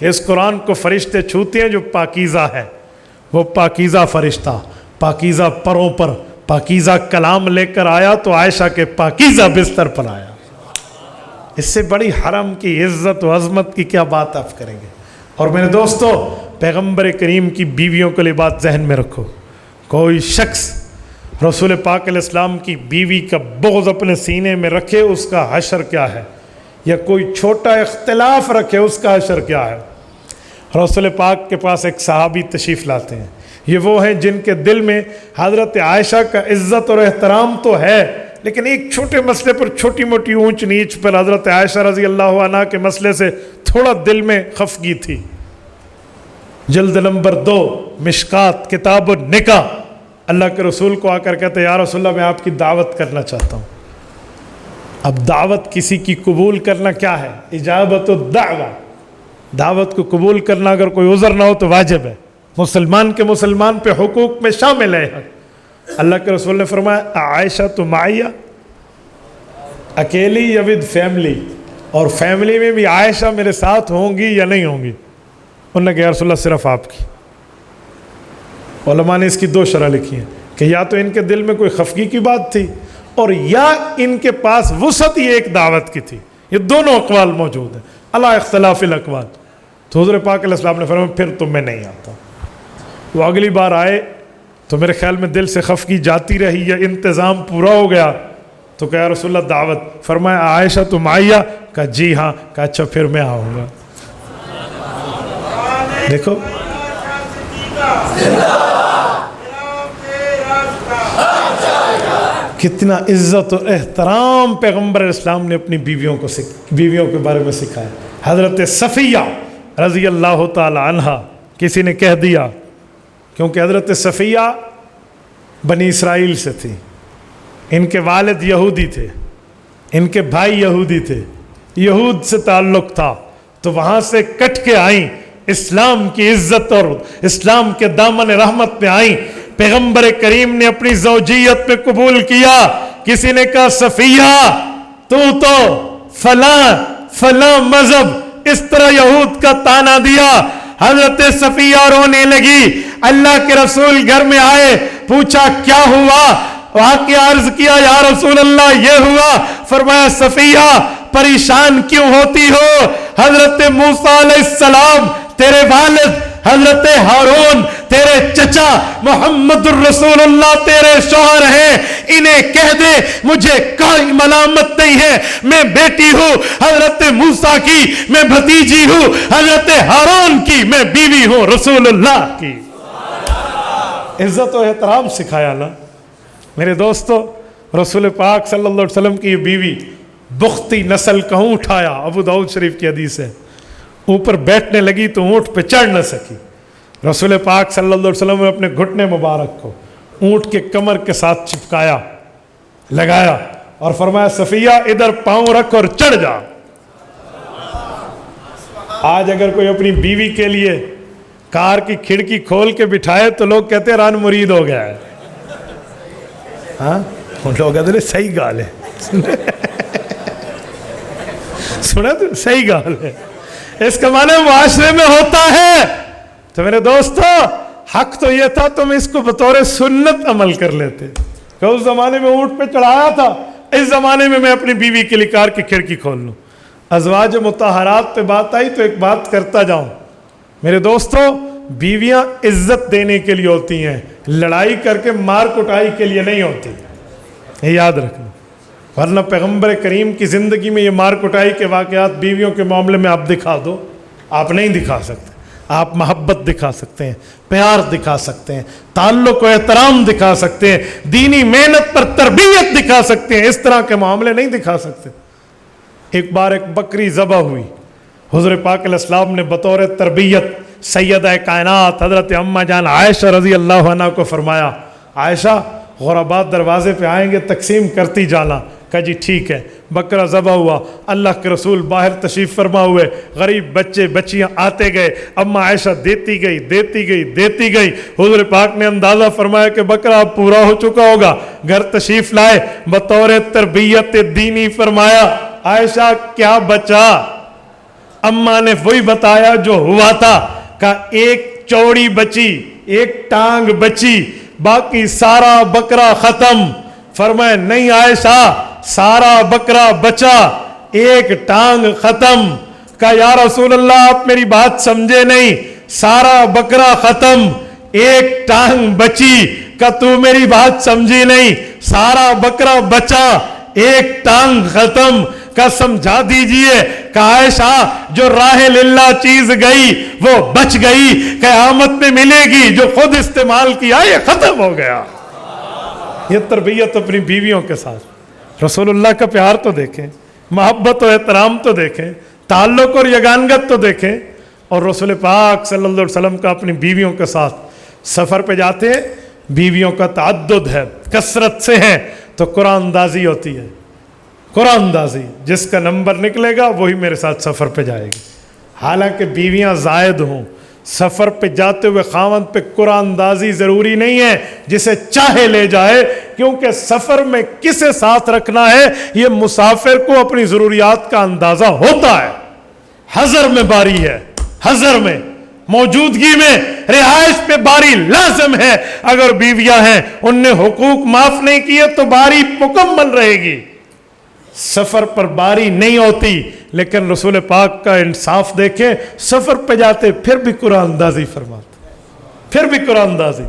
کہ اس قرآن کو فرشتے چھوتے ہیں جو پاکیزہ ہے۔ وہ پاکیزہ فرشتہ پاکیزہ پروں پر پاکیزہ کلام لے کر آیا تو عائشہ کے پاکیزہ بستر پر آیا۔ اس سے بڑی حرم کی عزت و عظمت کی کیا بات آپ کریں گے؟ اور میرے دوستو، پیغمبر کریم کی بیویوں کے لیے بات ذہن میں رکھو، کوئی شخص رسول پاک علیہ السلام کی بیوی کا بغض اپنے سینے میں رکھے، اس کا حشر کیا ہے، یا کوئی چھوٹا اختلاف رکھے، اس کا حشر کیا ہے۔ رسول پاک کے پاس ایک صحابی تشریف لاتے ہیں، یہ وہ ہیں جن کے دل میں حضرت عائشہ کا عزت اور احترام تو ہے، لیکن ایک چھوٹے مسئلے پر، چھوٹی موٹی اونچ نیچ پر حضرت عائشہ رضی اللہ عنہ کے مسئلے سے تھوڑا دل میں خفگی تھی۔ جلد نمبر 2 مشکات کتاب النکاح، اللہ کے رسول کو آ کر کہتے ہیں یا رسول اللہ میں آپ کی دعوت کرنا چاہتا ہوں۔ اب دعوت کسی کی قبول کرنا کیا ہے؟ اجابت الدعوہ، دعوت کو قبول کرنا اگر کوئی عذر نہ ہو تو واجب ہے، مسلمان کے مسلمان پہ حقوق میں شامل ہے۔ اللہ کے رسول نے فرمایا عائشہ تو معیہ، اکیلی یا ود فیملی، اور فیملی میں بھی عائشہ میرے ساتھ ہوں گی یا نہیں ہوں گی؟ انہوں نے کہا یا رسول اللہ صرف آپ کی۔ علماء نے اس کی 2 شرح لکھی ہیں کہ یا تو ان کے دل میں کوئی خفگی کی بات تھی، اور یا ان کے پاس وسعت ہی ایک دعوت کی تھی۔ یہ دونوں اقوال موجود ہیں، اللہ اختلاف الاقوال۔ تو حضور پاک علیہ السلام نے فرمایا پھر تو میں نہیں آتا۔ وہ اگلی بار آئے تو میرے خیال میں دل سے خفگی جاتی رہی یا انتظام پورا ہو گیا، تو کہا یا رسول اللہ دعوت، فرمایا عائشہ تو معیہ، کہا جی ہاں، کہا اچھا پھر میں آؤں گا۔ دیکھو کتنا عزت اور احترام پیغمبر اسلام نے اپنی بیویوں کے بارے میں سکھایا۔ حضرت صفیہ رضی اللہ تعالی عنہا، کسی نے کہہ دیا، کیونکہ حضرت صفیہ بنی اسرائیل سے تھی، ان کے والد یہودی تھے، ان کے بھائی یہودی تھے، یہود سے تعلق تھا، تو وہاں سے کٹ کے آئیں، اسلام کی عزت اور اسلام کے دامن رحمت میں آئیں۔ پیغمبر کریم نے اپنی زوجیت میں قبول کیا۔ کسی نے کہا صفیہ تو فلاں مذہب، اس طرح یہود کا تانا دیا۔ حضرت صفیہ رونے لگی۔ اللہ کے رسول گھر میں آئے، پوچھا کیا ہوا؟ واقعہ عرض کیا یا رسول اللہ یہ ہوا۔ فرمایا صفیہ پریشان کیوں ہوتی ہو؟ حضرت موسیٰ علیہ السلام تیرے والد، حضرت ہارون تیرے چچا، محمد الرسول اللہ تیرے شوہر ہیں، انہیں کہہ دے مجھے کوئی ملامت نہیں ہے، میں بیٹی ہوں حضرت موسیٰ کی، میں بھتیجی ہوں حضرت ہارون کی، میں بیوی ہوں رسول اللہ کی۔ عزت و احترام سکھایا نا میرے دوستو۔ رسول پاک صلی اللہ علیہ وسلم کی یہ بیوی بختی نسل کا اونٹ اٹھایا، ابو داؤد شریف کی حدیث ہے، اوپر بیٹھنے لگی تو اونٹ پہ چڑھ نہ سکی۔ رسول پاک صلی اللہ علیہ وسلم نے اپنے گھٹنے مبارک کو اونٹ کے کمر کے ساتھ چپکایا، لگایا، اور فرمایا صفیہ ادھر پاؤں رکھ اور چڑھ جا۔ آج اگر کوئی اپنی بیوی کے لیے کار کی کھڑکی کھول کے بٹھائے تو لوگ کہتے ہیں ران مرید ہو گیا ہے۔ ہاں لوگ کہتے ہیں صحیح گال ہے، سنا تو صحیح گال ہے، اس کا معنی معاشرے میں ہوتا ہے۔ تو میرے دوستو حق تو یہ تھا تم اس کو بطور سنت عمل کر لیتے کہ اس زمانے میں اونٹ پہ چڑھایا تھا، اس زمانے میں اپنی بیوی کے لیے کار کی کھڑکی کھول لوں۔ ازواج مطہرات پہ بات آئی تو ایک بات کرتا جاؤں میرے دوستو، بیویاں عزت دینے کے لیے ہوتی ہیں، لڑائی کر کے مار کٹائی کے لیے نہیں ہوتی، یہ یاد رکھنا۔ ورنہ پیغمبر کریم کی زندگی میں یہ مار کٹائی کے واقعات بیویوں کے معاملے میں آپ دکھا دو، آپ نہیں دکھا سکتے۔ آپ محبت دکھا سکتے ہیں، پیار دکھا سکتے ہیں، تعلق و احترام دکھا سکتے ہیں، دینی محنت پر تربیت دکھا سکتے ہیں، اس طرح کے معاملے نہیں دکھا سکتے۔ ایک بار ایک بکری ذبح ہوئی، حضور پاک علیہ السلام نے بطور تربیت سیدہ کائنات حضرت اماں جان عائشہ رضی اللہ عنہ کو فرمایا عائشہ غربات دروازے پہ آئیں گے تقسیم کرتی جانا۔ کہا جی ٹھیک ہے۔ بکرا ذبح ہوا، اللہ کے رسول باہر تشریف فرما ہوئے، غریب بچے بچیاں آتے گئے، اماں عائشہ دیتی گئی۔ حضور پاک نے اندازہ فرمایا کہ بکرا اب پورا ہو چکا ہوگا، گھر تشریف لائے، بطور تربیت دینی فرمایا عائشہ کیا بچا؟ اماں نے وہی بتایا جو ہوا تھا، کہ ایک چوڑی بچی، ایک ٹانگ بچی، باقی سارا بکرا ختم۔ فرمایا نہیں عائشہ، سارا بکرا بچا، ایک ٹانگ ختم. کہا یا رسول اللہ آپ میری بات سمجھے نہیں, سارا بکرا ختم, ایک ٹانگ بچی. کہ تو میری بات سمجھی نہیں, سارا بکرا بچا, ایک ٹانگ ختم. کا سمجھا دیجئے کہ عائشہ جو راہ للہ چیز گئی وہ بچ گئی, قیامت میں ملے گی. جو خود استعمال کیا یہ ختم ہو گیا. یہ تربیت اپنی بیویوں کے ساتھ. رسول اللہ کا پیار تو دیکھیں, محبت و احترام تو دیکھیں, تعلق اور یگانگت تو دیکھیں. اور رسول پاک صلی اللہ علیہ وسلم کا اپنی بیویوں کے ساتھ سفر پہ جاتے ہیں, بیویوں کا تعدد ہے, کثرت سے ہے, تو قرآن اندازی ہوتی ہے. قرآن اندازی, جس کا نمبر نکلے گا وہی میرے ساتھ سفر پہ جائے گی. حالانکہ بیویاں زائد ہوں, سفر پہ جاتے ہوئے خاوند پہ قرآن اندازی ضروری نہیں ہے, جسے چاہے لے جائے, کیونکہ سفر میں کسے ساتھ رکھنا ہے یہ مسافر کو اپنی ضروریات کا اندازہ ہوتا ہے. حضر میں باری ہے, حضر میں موجودگی میں رہائش پہ باری لازم ہے. اگر بیویاں ہیں ان نے حقوق معاف نہیں کیے تو باری مکمل رہے گی. سفر پر باری نہیں ہوتی, لیکن رسول پاک کا انصاف دیکھیں, سفر پہ جاتے پھر بھی قرآن اندازی فرماتے, پھر بھی قرآن اندازی.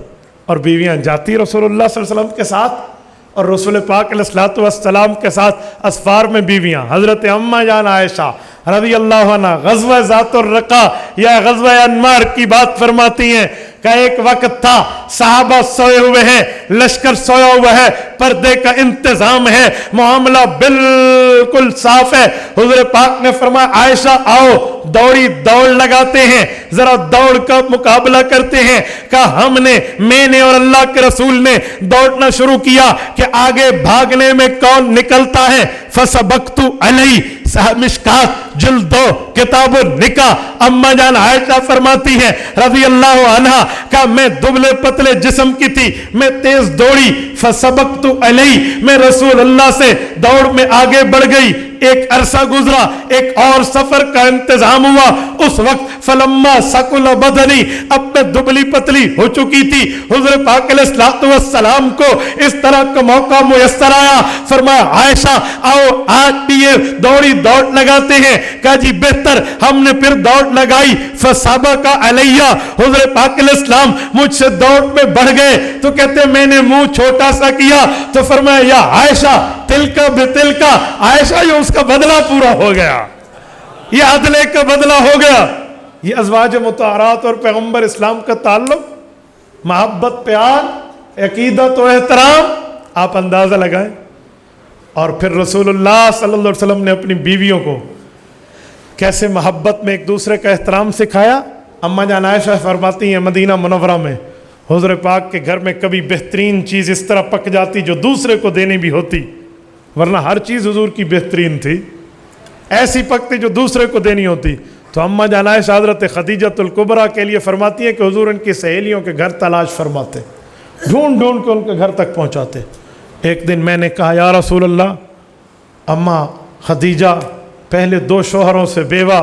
اور بیویاں جاتی رسول اللہ صلی اللہ علیہ وسلم کے ساتھ, اور رسول پاک علیہ الصلوۃ والسلام کے ساتھ اسفار میں بیویاں. حضرت اماں جان عائشہ رضی اللہ عنہ غزوہ ذات الرقا یا غزوہ انمار کی بات فرماتی ہیں کہ ایک وقت تھا, صحابہ سوئے ہوئے ہیں, لشکر سویا ہوا ہے, پردے کا انتظام ہے, معاملہ بالکل صاف ہے. حضور پاک نے فرمایا عائشہ آؤ, دوڑی دوڑ لگاتے ہیں, ذرا دوڑ کا مقابلہ کرتے ہیں. کہا میں نے اور اللہ کے رسول نے دوڑنا شروع کیا کہ آگے بھاگنے میں کون نکلتا ہے. فسبقت علی, مشکات جلد 2 کتاب النکاح. اما جان عائشہ فرماتی ہے رضی اللہ عنہا کہ میں دبلے پتلے جسم کی تھی, میں تیز دوڑی. فسبقت علی, میں رسول اللہ سے دوڑ میں آگے بڑھ گئی. ایک عرصہ گزرا, ایک اور سفر کا انتظام ہوا. اس وقت فلما ثقل بدنی, اب میں دبلی پتلی ہو چکی تھی. حضور پاک علیہ الصلوۃ والسلام کو اس طرح کا موقع میسر آیا, فرمایا عائشہ آؤ آج بھی یہ دوڑی دوڑ لگاتے ہیں. کہا جی بہتر. ہم نے پھر دوڑ لگائی. فسابق علیہ, حضور پاک علیہ السلام مجھ سے دوڑ میں بڑھ گئے. تو کہتے میں نے منہ چھوٹا سا کیا تو فرمایا یا عائشہ تلکا بتلکا, عائشہ یہ اس کا بدلہ پورا ہو گیا, یہ عدلے کا بدلہ ہو گیا. یہ ازواج مطہرات اور پیغمبر اسلام کا تعلق, محبت, پیار, عقیدت و احترام, آپ اندازہ لگائیں. اور پھر رسول اللہ صلی اللہ علیہ وسلم نے اپنی بیویوں کو کیسے محبت میں ایک دوسرے کا احترام سکھایا. اماں جان عائشہ فرماتی ہیں مدینہ منورہ میں حضور پاک کے گھر میں کبھی بہترین چیز اس طرح پک جاتی جو دوسرے کو دینی بھی ہوتی, ورنہ ہر چیز حضور کی بہترین تھی, ایسی پکتی جو دوسرے کو دینی ہوتی. تو اماں جان عائشہ حضرت خدیجۃ الکبریٰ کے لیے فرماتی ہیں کہ حضور ان کی سہیلیوں کے گھر تلاش فرماتے, ڈھونڈ ڈھونڈ کے ان کے گھر تک پہنچاتے. ایک دن میں نے کہا یا رسول اللہ, اماں خدیجہ پہلے 2 شوہروں سے بیوہ,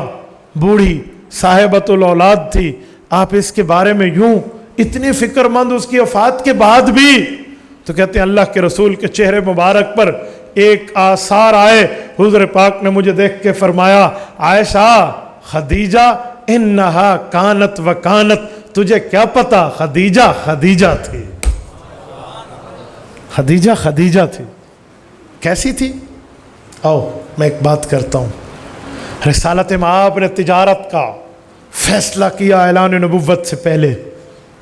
بوڑھی, صاحبۃ الاولاد تھی, آپ اس کے بارے میں یوں اتنی فکر مند اس کی وفات کے بعد بھی. تو کہتے ہیں اللہ کے رسول کے چہرے مبارک پر ایک آثار آئے. حضور پاک نے مجھے دیکھ کے فرمایا عائشہ خدیجہ انہا کانت و کانت, تجھے کیا پتا خدیجہ خدیجہ تھی, خدیجہ خدیجہ تھی. کیسی تھی؟ آؤ میں ایک بات کرتا ہوں. رسالت مآب نے تجارت کا فیصلہ کیا, اعلان نبوت سے پہلے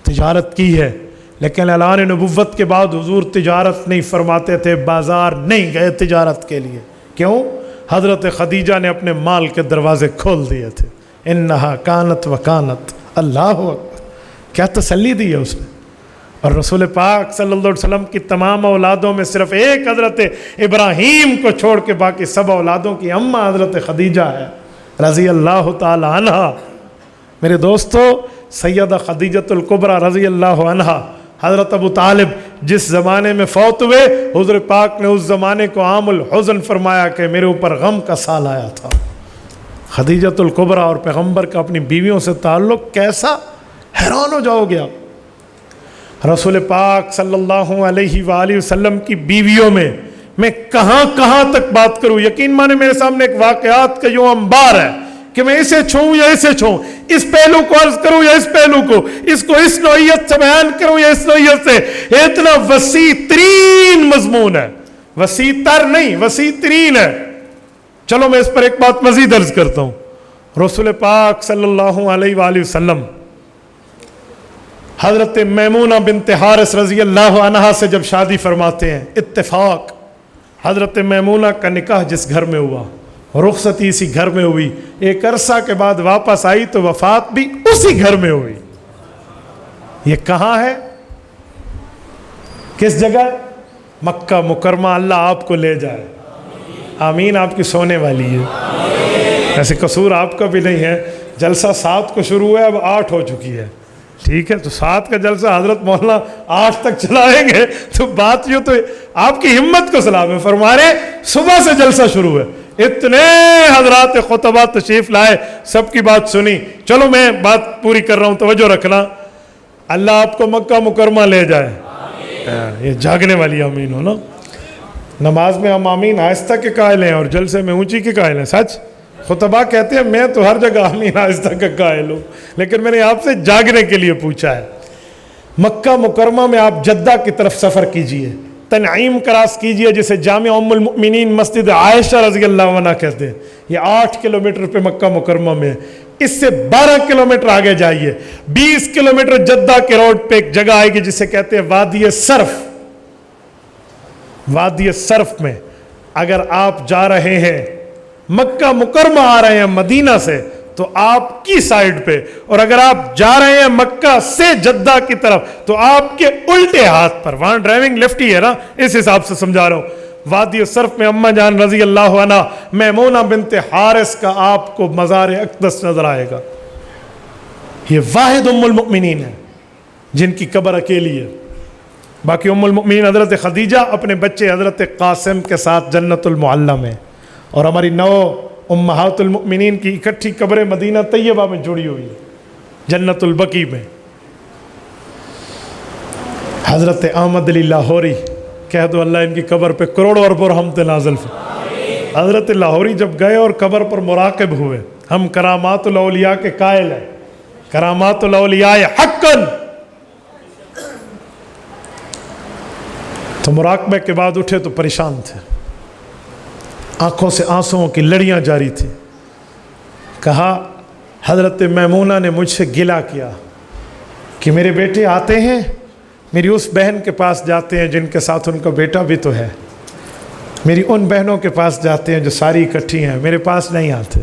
تجارت کی ہے, لیکن اعلان نبوت کے بعد حضور تجارت نہیں فرماتے تھے, بازار نہیں گئے تجارت کے لیے. کیوں؟ حضرت خدیجہ نے اپنے مال کے دروازے کھول دیے تھے. انہا کانت و کانت, اللہ اکبر, کیا تسلی دی ہے اس نے. اور رسول پاک صلی اللہ علیہ وسلم کی تمام اولادوں میں صرف ایک حضرت ابراہیم کو چھوڑ کے باقی سب اولادوں کی اماں حضرت خدیجہ ہے رضی اللہ تعالی عنہا. میرے دوستو, سیدہ خدیجۃ الکبریٰ رضی اللہ عنہا, حضرت ابو طالب جس زمانے میں فوت ہوئے, حضور پاک نے اس زمانے کو عام الحزن فرمایا کہ میرے اوپر غم کا سال آیا تھا. خدیجۃ الکبریٰ اور پیغمبر کا اپنی بیویوں سے تعلق کیسا, حیران ہو جاؤ گے آپ. رسول پاک صلی اللہ علیہ وآلہ وسلم کی بیویوں میں میں کہاں کہاں تک بات کروں. یقین مانے میرے سامنے ایک واقعات کا یوں انبار ہے کہ میں اسے چھوؤں یا اسے چھوؤں, اس پہلو کو عرض کروں یا اس پہلو کو, اس کو اس نوعیت سے بیان کروں یا اس نوعیت سے. اتنا وسیع ترین مضمون ہے, وسیع تر نہیں, وسیع ترین ہے. چلو میں اس پر ایک بات مزید عرض کرتا ہوں. رسول پاک صلی اللہ علیہ وآلہ وسلم حضرت میمونہ بنت حارث رضی اللہ عنہا سے جب شادی فرماتے ہیں, اتفاق حضرت میمونہ کا نکاح جس گھر میں ہوا, رخصتی اسی گھر میں ہوئی, ایک عرصہ کے بعد واپس آئی تو وفات بھی اسی گھر میں ہوئی. یہ کہاں ہے, کس جگہ؟ مکہ مکرمہ. اللہ آپ کو لے جائے, آمین. آپ کی سونے والی ہے, ایسے قصور آپ کا بھی نہیں ہے. جلسہ 7 کو شروع ہوا ہے, اب 8 ہو چکی ہے, ٹھیک ہے. تو 7 کا جلسہ حضرت مولانا 8 تک چلائیں گے تو بات یوں, تو آپ کی ہمت کو سلام ہے. فرما رہے صبح سے جلسہ شروع ہے, اتنے حضرات خطبہ تشریف لائے, سب کی بات سنی. چلو میں بات پوری کر رہا ہوں, توجہ رکھنا. اللہ آپ کو مکہ مکرمہ لے جائے. یہ جاگنے والی آمین ہو نا. نماز میں ہم آمین آہستہ کے قائل ہیں اور جلسے میں اونچی کے قائل ہیں. سچ خطبہ کہتے ہیں, میں تو ہر جگہ آمین آہستہ کا قائل ہوں, لیکن میں نے آپ سے جاگنے کے لیے پوچھا ہے. مکہ مکرمہ میں آپ جدہ کی طرف سفر کیجئے, تنعیم کراس کیجئے, جسے جامع ام المؤمنین مسجد عائشہ رضی اللہ عنہ کہتے ہیں. یہ 8 کلومیٹر پہ مکہ مکرمہ میں ہے. اس سے 12 کلومیٹر آگے جائیے, 20 کلومیٹر جدہ کے روڈ پہ ایک جگہ آئے گی جسے کہتے ہیں وادی صرف. وادی صرف میں اگر آپ جا رہے ہیں, مکہ مکرمہ آ رہے ہیں مدینہ سے, تو آپ کی سائیڈ پہ, اور اگر آپ جا رہے ہیں مکہ سے جدہ کی طرف تو آپ کے الٹے ہاتھ پر, وہاں ڈرائیونگ لیفٹ ہی ہے نا, اس حساب سے سمجھا رہا ہوں. وادی صرف میں اماں جان رضی اللہ عنہ میمونہ بنت حارث کا آپ کو مزار اقدس نظر آئے گا. یہ واحد ام المؤمنین ہے جن کی قبر اکیلی ہے. باقی ام المؤمنین حضرت خدیجہ اپنے بچے حضرت قاسم کے ساتھ جنت المعلی میں, اور ہماری 9 امہات المؤمنین کی اکٹھی قبر مدینہ طیبہ میں جڑی ہوئی ہے, جنت البقیع میں. حضرت احمد علی لاہوری, کہہ دو اللہ ان کی قبر پہ کروڑوں اربوں رحمت نازل فرمائے. حضرت لاہوری جب گئے اور قبر پر مراقب ہوئے, ہم کرامات الاولیاء کے قائل ہیں, کرامات الاولیاء حقاً. تو مراقبے کے بعد اٹھے تو پریشان تھے, آنکھوں سے آنسوؤں کی لڑیاں جاری تھی. کہا حضرت میمونہ نے مجھ سے گلہ کیا کہ میرے بیٹے آتے ہیں, میری اس بہن کے پاس جاتے ہیں جن کے ساتھ ان کا بیٹا بھی تو ہے, میری ان بہنوں کے پاس جاتے ہیں جو ساری اکٹھی ہیں, میرے پاس نہیں آتے.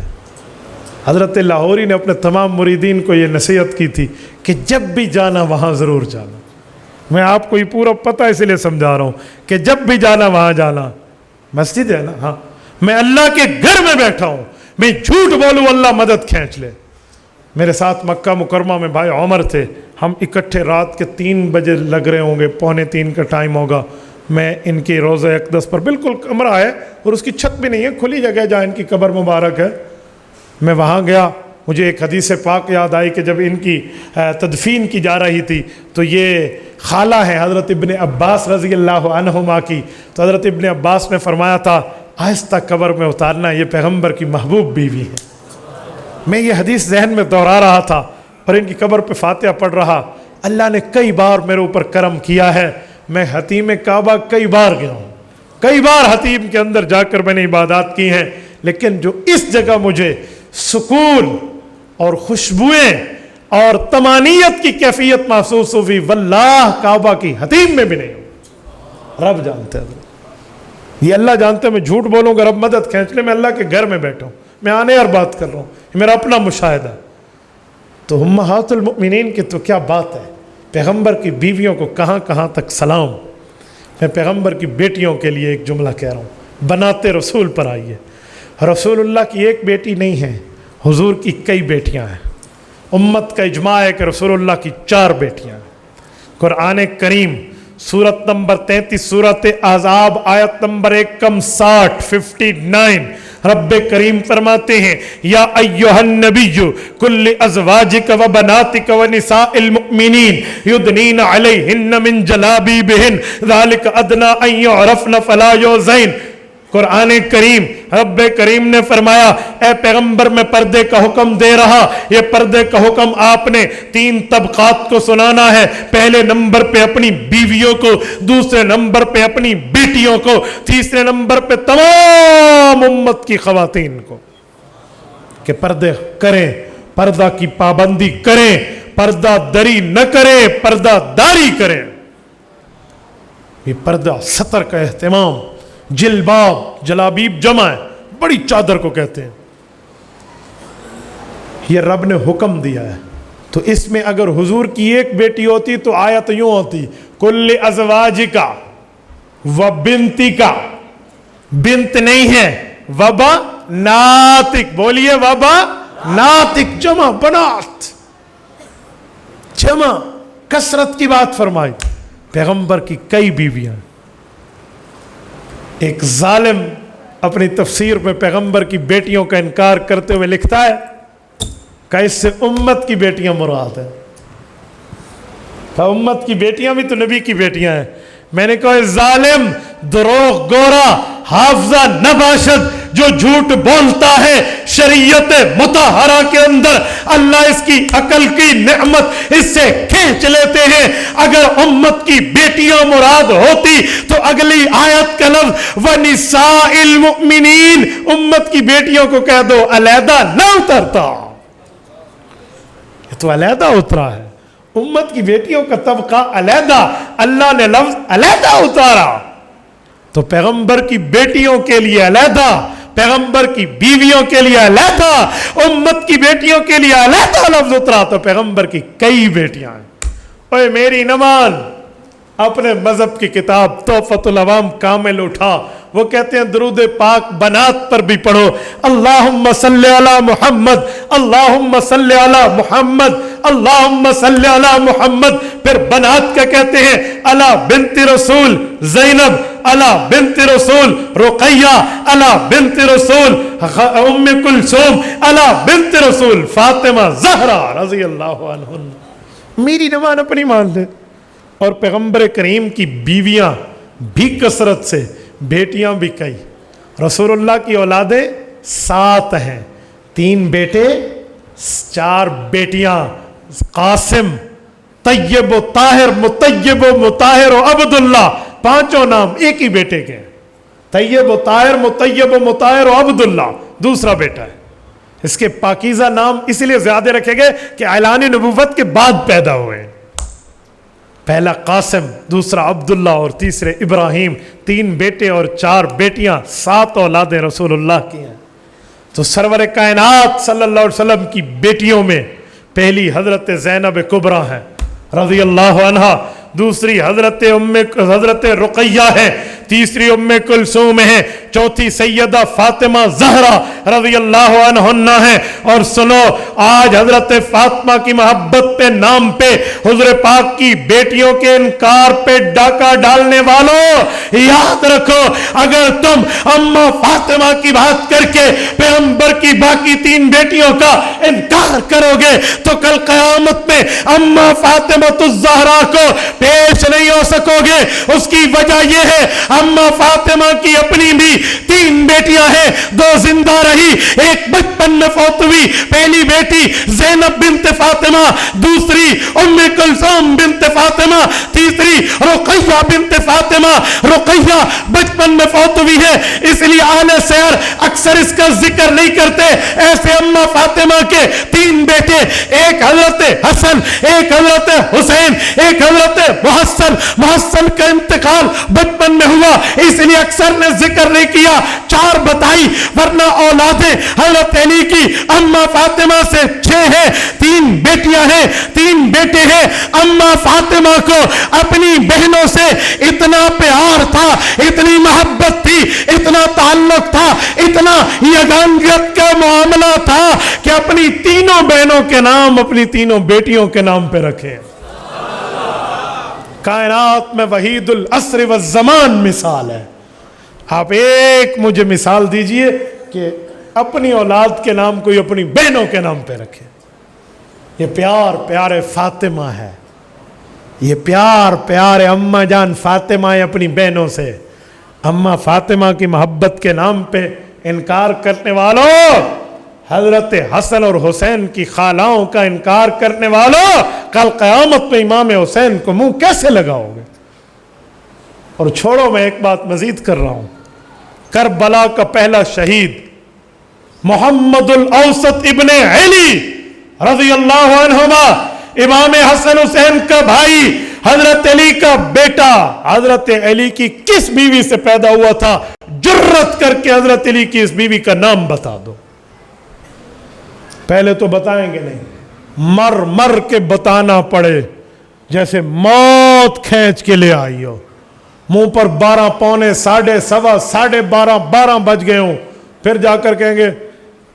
حضرت لاہوری نے اپنے تمام مریدین کو یہ نصیحت کی تھی کہ جب بھی جانا وہاں ضرور جانا. میں آپ کو یہ پورا پتہ اس لیے سمجھا رہا ہوں کہ جب بھی جانا وہاں جانا. مسجد ہے نا, ہاں, میں اللہ کے گھر میں بیٹھا ہوں, میں جھوٹ بولوں اللہ مدد کھینچ لے. میرے ساتھ مکہ مکرمہ میں بھائی عمر تھے, ہم اکٹھے رات کے 3 بجے لگ رہے ہوں گے, 2:45 کا ٹائم ہوگا. میں ان کی روضہ اقدس پر, بالکل کمرہ ہے اور اس کی چھت بھی نہیں ہے, کھلی جگہ جہاں ان کی قبر مبارک ہے. میں وہاں گیا, مجھے ایک حدیث پاک یاد آئی کہ جب ان کی تدفین کی جا رہی تھی تو یہ خالہ ہے حضرت ابن عباس رضی اللہ عنہما کی, تو حضرت ابن عباس نے فرمایا تھا آہستہ قبر میں اتارنا, یہ پیغمبر کی محبوب بیوی ہے. میں یہ حدیث ذہن میں دہرا رہا تھا اور ان کی قبر پہ فاتحہ پڑھ رہا. اللہ نے کئی بار میرے اوپر کرم کیا ہے, میں حتیم کعبہ کئی بار گیا ہوں, کئی بار حتیم کے اندر جا کر میں نے عبادات کی ہیں, لیکن جو اس جگہ مجھے سکون اور خوشبوئیں اور طمانینت کی کیفیت محسوس ہوئی, واللہ کعبہ کی حتیم میں بھی نہیں. رب جانتے ہیں, یہ اللہ جانتے ہیں, میں جھوٹ بولوں گا رب مدد کھینچ لے. میں اللہ کے گھر میں بیٹھا ہوں, میں آنے اور بات کر رہا ہوں, یہ میرا اپنا مشاہدہ. تو امہات المؤمنین کی تو کیا بات ہے, پیغمبر کی بیویوں کو کہاں کہاں تک سلام. میں پیغمبر کی بیٹیوں کے لیے ایک جملہ کہہ رہا ہوں, بناتے رسول پر آئیے. رسول اللہ کی ایک بیٹی نہیں ہے, حضور کی کئی بیٹیاں ہیں. امت کا اجماع ہے کہ رسول اللہ کی 4 بیٹیاں ہیں. قرآن کریم سورت نمبر 33 سورت احزاب آیت نمبر 59 رب کریم فرماتے ہیں یا ایھا النبی کل ازواجک و بناتک و نساء المؤمنین یدنین علیہن من جلابیبہن ذالک ادنی ان یعرفن فلا یؤذین۔ قرآن کریم رب کریم نے فرمایا اے پیغمبر میں پردے کا حکم دے رہا، یہ پردے کا حکم آپ نے 3 طبقات کو سنانا ہے۔ پہلے نمبر پہ اپنی بیویوں کو، دوسرے نمبر پہ اپنی بیٹیوں کو، تیسرے نمبر پہ تمام امت کی خواتین کو، کہ پردے کریں، پردہ کی پابندی کریں، پردہ دری نہ کریں، پردہ داری کریں۔ یہ پردہ ستر کا اہتمام، جلباب، جلابیب جمع ہے، بڑی چادر کو کہتے ہیں، یہ رب نے حکم دیا ہے۔ تو اس میں اگر حضور کی ایک بیٹی ہوتی تو آیت یوں ہوتی کل ازواجکا و بنتکا، بنت نہیں ہے، وبا ناتک، بولیے وبا ناتک، جمع بنات، جمع کثرت کی بات فرمائی۔ پیغمبر کی کئی بیویاں، ایک ظالم اپنی تفسیر میں پیغمبر کی بیٹیوں کا انکار کرتے ہوئے لکھتا ہے کہ اس سے امت کی بیٹیاں مراد ہیں۔ امت کی بیٹیاں بھی تو نبی کی بیٹیاں ہیں۔ میں نے کہا ظالم، دروغ گورا، حافظہ نباشد، جو جھوٹ بولتا ہے شریعت مطہرہ کے اندر اللہ اس کی عقل کی نعمت اس سے کھینچ لیتے ہیں۔ اگر امت کی بیٹیاں مراد ہوتی تو اگلی آیت کا لفظ وَنِسَاءِ الْمُؤْمِنِينَ، امت کی بیٹیوں کو کہہ دو، علیحدہ نہ اترتا، یہ تو علیحدہ اترا ہے۔ امت کی بیٹیوں کا طبقہ علیحدہ، اللہ نے لفظ علیحدہ اتارا، تو پیغمبر کی بیٹیوں کے لیے علیحدہ، پیغمبر کی بیویوں کے لیے علیحدہ، امت کی بیٹیوں کے لیے علیحدہ لفظ اترا، تو پیغمبر کی کئی بیٹیاں ہیں۔ اوے میری نمان، اپنے مذہب کی کتاب تحفۃ العوام کامل اٹھا، وہ کہتے ہیں درود پاک بنات پر بھی پڑھو، اللہم صلی علی محمد، اللہم صلی علی محمد، اللہم صلی علی محمد۔ پھر بنات کا کہتے ہیں علی بنت رسول زینب، علی بنت رسول رقیہ، علی بنت رسول ام کلثوم، علی بنت رسول فاطمہ زہرا رضی اللہ عنہ۔ میری نمان اپنی مان لے۔ اور پیغمبر کریم کی بیویاں بھی کثرت سے، بیٹیاں بھی کئی۔ رسول اللہ کی اولادیں 7 ہیں، 3 بیٹے 4 بیٹیاں، قاسم، طیب و طاہر، مطیب و مطاہر و عبداللہ، 5 نام ایک ہی بیٹے کے ہیں۔ طیب و طاہر، مطیب و مطاہر و عبداللہ دوسرا بیٹا ہے۔ اس کے پاکیزہ نام اس لیے زیادہ رکھے گئے کہ اعلان نبوت کے بعد پیدا ہوئے۔ پہلا قاسم، دوسرا عبداللہ اور تیسرے ابراہیم، 3 بیٹے اور 4 بیٹیاں، 7 اولادیں رسول اللہ کی ہیں۔ تو سرور کائنات صلی اللہ علیہ وسلم کی بیٹیوں میں پہلی حضرت زینب کبریٰ ہے رضی اللہ عنہا، دوسری حضرت رقیہ ہے، تیسری ام کلثوم ہے، چوتھی سیدہ فاطمہ زہرا رضی اللہ عنہ ہے۔ اور سنو، آج حضرت فاطمہ کی محبت پہ، نام پہ، حضور پاک کی بیٹیوں کے انکار پہ ڈاکہ ڈالنے والوں، یاد رکھو اگر تم اما فاطمہ کی بات کر کے پیغمبر کی باقی 3 بیٹیوں کا انکار کرو گے تو کل قیامت میں اما فاطمہ الزہرا کو پیش نہیں ہو سکو گے۔ اس کی وجہ یہ ہے اما فاطمہ کی اپنی بھی 3 بیٹیاں ہیں، 2 زندہ رہی، ایک بچپن میں فوت ہوئی، پہلی بیٹی زینب بنت فاطمہ، دوسری ام کلثوم بنت فاطمہ، تیسری رقیہ بنت فاطمہ۔ رقیہ بچپن میں فوت ہوئی ہے، اس لیے اہل سیر اکثر اس کا ذکر نہیں کرتے۔ ایسے اما فاطمہ کے 3 بیٹے، ایک حضرت حسن، ایک حضرت حسین، ایک حضرت محسن کا انتقال بچپن میں ہوا، اس لیے اکثر نے ذکر نہیں کیا، 4 بتائی، ورنہ اولادیں حضرت علی کی اما فاطمہ سے 6 ہیں، 3 بیٹیاں ہیں، 3 بیٹے ہیں۔ اما فاطمہ کو اپنی بہنوں سے اتنا پیار تھا، اتنی محبت تھی، اتنا تعلق تھا، اتنا یگانگت کا معاملہ تھا کہ اپنی 3 بہنوں کے نام اپنی 3 بیٹیوں کے نام پہ رکھے۔ کائنات میں وحید العصر والزمان مثال ہے۔ آپ ایک مجھے مثال دیجئے کہ اپنی اولاد کے نام کوئی اپنی بہنوں کے نام پہ رکھے. یہ پیار پیارے فاطمہ ہے, یہ پیار پیارے اماں جان فاطمہ ہے اپنی بہنوں سے. اماں فاطمہ کی محبت کے نام پہ انکار کرنے والوں, حضرت حسن اور حسین کی خالاؤں کا انکار کرنے والوں, کل قیامت پہ امام حسین کو منہ کیسے لگاؤ گے؟ اور چھوڑو, میں ایک بات مزید کر رہا ہوں. کربلا کا پہلا شہید محمد الاوسط ابن علی رضی اللہ عنہما, امام حسن حسین کا بھائی, حضرت علی کا بیٹا, حضرت علی کی کس بیوی سے پیدا ہوا تھا؟ جرت کر کے حضرت علی کی اس بیوی کا نام بتا دو. پہلے تو بتائیں گے نہیں, مر مر کے بتانا پڑے, جیسے موت کھینچ کے لے آئی ہو. منہ پر 12 پونے 12:15 12:30 بج گئے ہوں, پھر جا کر کہیں گے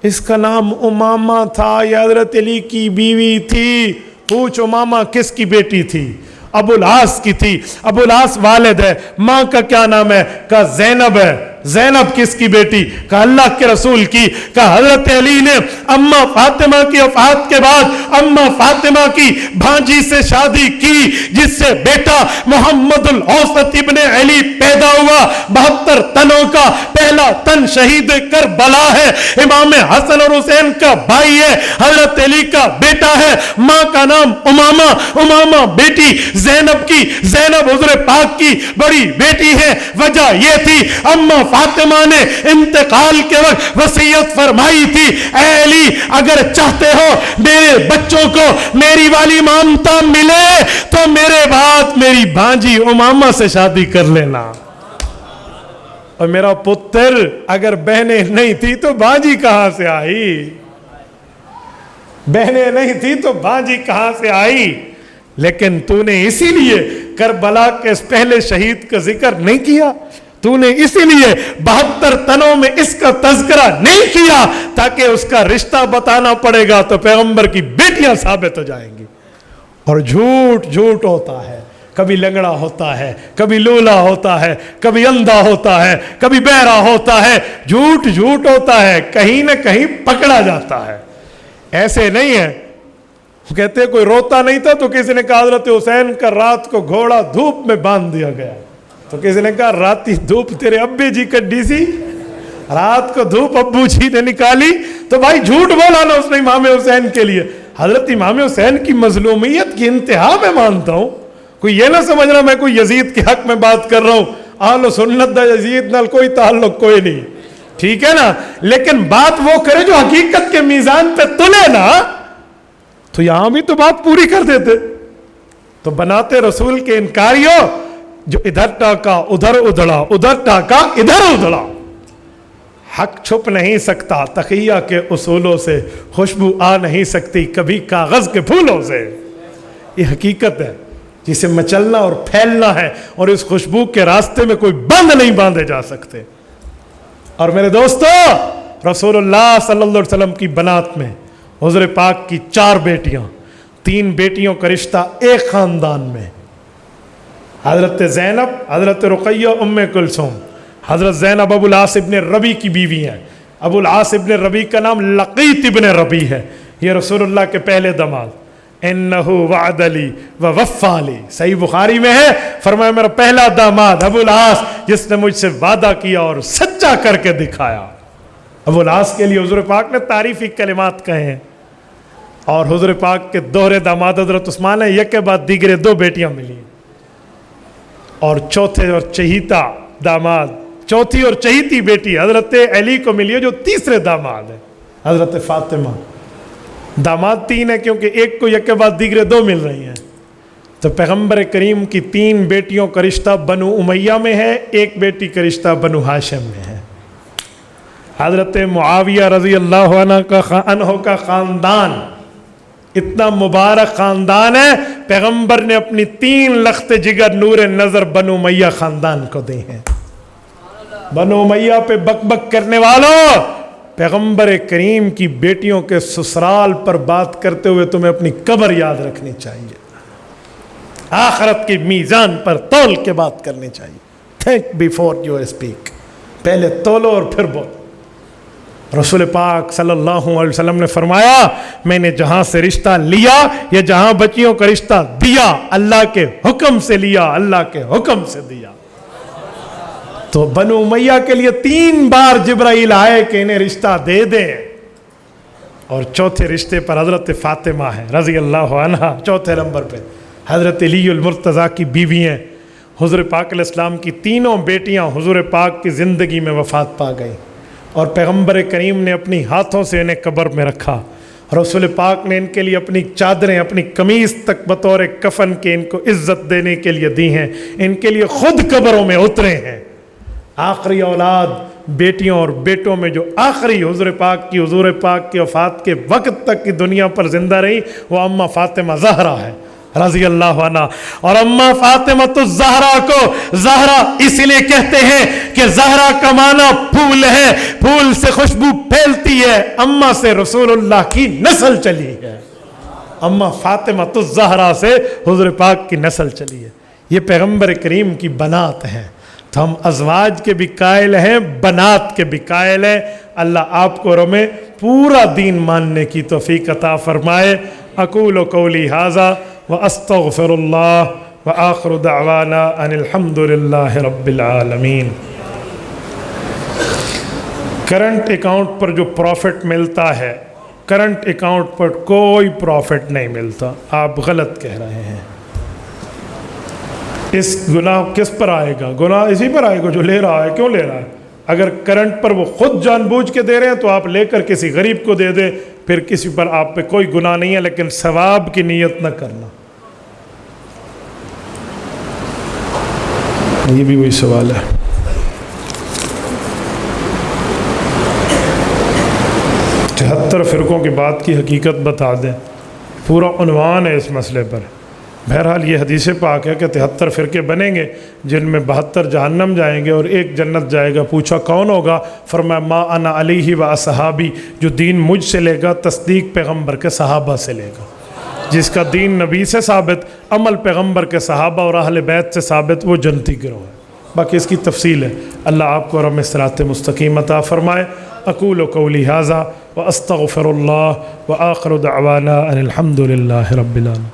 اس کا نام امامہ تھا, یہ حضرت علی کی بیوی تھی. پوچھ امامہ کس کی بیٹی تھی؟ ابو العاص کی تھی. ابو العاص والد ہے, ماں کا کیا نام ہے؟ کہا زینب ہے. زینب کس کی بیٹی؟ کہا اللہ کے رسول کی. کہا حضرت علی نے اماں فاطمہ کی وفات کے بعد اماں فاطمہ کی بھانجی سے شادی کی, جس سے بیٹا محمد الاوسط ابن علی پیدا ہوا. 72 تنوں کا پہلا تن شہید کربلا ہے. امام حسن اور حسین کا بھائی ہے, حضرت علی کا بیٹا ہے. ماں کا نام امامہ, امامہ بیٹی زینب کی. زینب حضور پاک کی بڑی بیٹی ہے. وجہ یہ تھی اماں فاطمہ نے انتقال کے وقت وصیت فرمائی تھی, اے علی اگر چاہتے ہو میرے بچوں کو میری والی مامتا ملے تو میرے بعد میری بھانجی امامہ سے شادی کر لینا. اور میرا پتر اگر بہنیں نہیں تھی تو بھانجی کہاں سے آئی؟ بہنیں نہیں تھی تو بھانجی کہاں سے آئی؟ لیکن تو نے اسی لیے کربلا کے اس پہلے شہید کا ذکر نہیں کیا, تو نے اسی لیے 72 تنوں میں اس کا تذکرہ نہیں کیا تاکہ اس کا رشتہ بتانا پڑے گا تو پیغمبر کی بیٹیاں ثابت ہو جائیں گی. اور جھوٹ جھوٹ ہوتا ہے, کبھی لنگڑا ہوتا ہے, کبھی لولا ہوتا ہے, کبھی اندھا ہوتا ہے, کبھی بہرا ہوتا ہے. جھوٹ جھوٹ ہوتا ہے, کہیں نہ کہیں پکڑا جاتا ہے. ایسے نہیں ہے. کہتے ہیں کوئی روتا نہیں تھا تو کسی نے کہا حضرت حسین کا رات کو گھوڑا دھوپ میں باندھ دیا گیا, تو کسی نے کہا راتی دھوپ تیرے ابے جی کڈی سی, رات کو دھوپ ابو جی نے نکالی. تو بھائی جھوٹ بولا نا اس نے امام حسین کے لیے. حضرت امام حسین کی مظلومیت کی انتہا میں مانتا ہوں. کوئی یہ نہ سمجھنا میں کوئی یزید کے حق میں بات کر رہا ہوں. اہل سنت دا یزید نال کوئی تعلق کوئی نہیں, ٹھیک ہے نا, لیکن بات وہ کرے جو حقیقت کے میزان پہ تلے نا, تو یہاں بھی تو بات پوری کر دیتے. تو بناتے رسول کے انکاریوں, جو ادھر ٹاکا ادھر ادھڑا, ادھر ٹاکا ادھر ادھڑا. حق چھپ نہیں سکتا تقیہ کے اصولوں سے, خوشبو آ نہیں سکتی کبھی کاغذ کے پھولوں سے. یہ حقیقت ہے جسے مچلنا اور پھیلنا ہے, اور اس خوشبو کے راستے میں کوئی بند نہیں باندھے جا سکتے. اور میرے دوستو, رسول اللہ صلی اللہ علیہ وسلم کی بنات میں حضور پاک کی 4 بیٹیاں, 3 بیٹیوں کا رشتہ ایک خاندان میں. حضرت زینب, حضرت رقیہ ام کلثوم. حضرت زینب ابو العاص ابن ربی کی بیوی ہیں. ابو العاص ابن ربی کا نام لقیط ابن ربی ہے. یہ رسول اللہ کے پہلے داماد. انہ وعد لی ووفا لی, صحیح بخاری میں ہے, فرمایا میرا پہلا داماد ابو العاص جس نے مجھ سے وعدہ کیا اور سچا کر کے دکھایا. ابو العاص کے لیے حضور پاک نے تعریفی کلمات کہے ہیں. اور حضور پاک کے دوہرے داماد حضرت عثمان ہیں, یک کے بعد دیگرے 2 بیٹیاں ملی. اور چوتھے اور چہیتا داماد, چوتھی اور چہیتی بیٹی حضرت علی کو ملی ہے جو تیسرے داماد ہے, حضرت فاطمہ. داماد 3 ہیں کیونکہ ایک کو یک کے بعد دیگرے 2 مل رہی ہیں. تو پیغمبر کریم کی 3 بیٹیوں کا رشتہ بنو امیہ میں ہے, ایک بیٹی کا رشتہ بنو ہاشم میں ہے. حضرت معاویہ رضی اللہ عنہ کا خاندان اتنا مبارک خاندان ہے, پیغمبر نے اپنی 3 لخت جگر نور نظر بنو امیہ خاندان کو دی ہیں. بنو امیہ پہ بک بک کرنے والوں, پیغمبر کریم کی بیٹیوں کے سسرال پر بات کرتے ہوئے تمہیں اپنی قبر یاد رکھنی چاہیے. آخرت کی میزان پر تول کے بات کرنی چاہیے. تھنک بیفور یو اسپیک, پہلے تولو اور پھر بولو. رسول پاک صلی اللہ علیہ وسلم نے فرمایا میں نے جہاں سے رشتہ لیا یا جہاں بچیوں کا رشتہ دیا اللہ کے حکم سے لیا، اللہ کے حکم سے دیا۔ تو بنو امیہ کے لیے 3 بار جبرائیل آئے کہ انہیں رشتہ دے دیں، اور چوتھے رشتے پر حضرت فاطمہ ہے رضی اللہ عنہ، چوتھے نمبر پہ حضرت علی المرتضیٰ کی بیوی ہیں۔ حضور پاک علیہ السلام کی تینوں بیٹیاں حضور پاک کی زندگی میں وفات پا گئیں، اور پیغمبر کریم نے اپنی ہاتھوں سے انہیں قبر میں رکھا۔ رسول پاک نے ان کے لیے اپنی چادریں، اپنی قمیص تک بطور کفن کے ان کو عزت دینے کے لیے دی ہیں، ان کے لیے خود قبروں میں اترے ہیں۔ آخری اولاد بیٹیوں اور بیٹوں میں جو آخری حضور پاک کی وفات کے وقت تک کی دنیا پر زندہ رہی وہ اماں فاطمہ زہرا ہے رضی اللہ عنہ۔ اور اماں فاطمہ الزہرا کو زہرا اس لیے کہتے ہیں کہ زہرا کا معنی پھول ہے، پھول سے خوشبو پھیلتی ہے، اماں سے رسول اللہ کی نسل چلی ہے، اماں فاطمہ الزہرا سے حضور پاک کی نسل چلی ہے۔ یہ پیغمبر کریم کی بنات ہیں، تو ہم ازواج کے بھی قائل ہیں، بنات کے بھی قائل ہیں۔ اللہ آپ کو ہمیں پورا دین ماننے کی توفیق عطا فرمائے۔ اقول قولی ھذا واستغفر اللہ وآخر دعوانا ان الحمد للہ رب العالمین۔ کرنٹ اکاؤنٹ پر جو پروفٹ ملتا ہے، کرنٹ اکاؤنٹ پر کوئی پروفٹ نہیں ملتا، آپ غلط کہہ رہے ہیں۔ اس گناہ کس پر آئے گا؟ گناہ اسی پر آئے گا جو لے رہا ہے۔ کیوں لے رہا ہے؟ اگر کرنٹ پر وہ خود جان بوجھ کے دے رہے ہیں تو آپ لے کر کسی غریب کو دے دیں، پھر کسی پر آپ پہ کوئی گناہ نہیں ہے، لیکن ثواب کی نیت نہ کرنا۔ یہ بھی وہی سوال ہے۔ تہتر فرقوں کی بات کی حقیقت بتا دیں، پورا عنوان ہے اس مسئلے پر۔ بہرحال یہ حدیث پاک ہے کہ 73 فرقے بنیں گے جن میں 72 جہنم جائیں گے اور 1 جنت جائے گا۔ پوچھا کون ہوگا؟ فرمایا ما انا علیہ و اصحابی، جو دین مجھ سے لے گا، تصدیق پیغمبر کے صحابہ سے لے گا۔ جس کا دین نبی سے ثابت، عمل پیغمبر کے صحابہ اور اہل بیت سے ثابت، وہ جنتی گروہ ہے۔ باقی اس کی تفصیل ہے۔ اللہ آپ کو اور ہمیں صراط مستقیم عطا فرمائے۔ اقول قولی ھذا واستغفر اللہ وآخر دعوانا ان الحمد للہ رب العالمین۔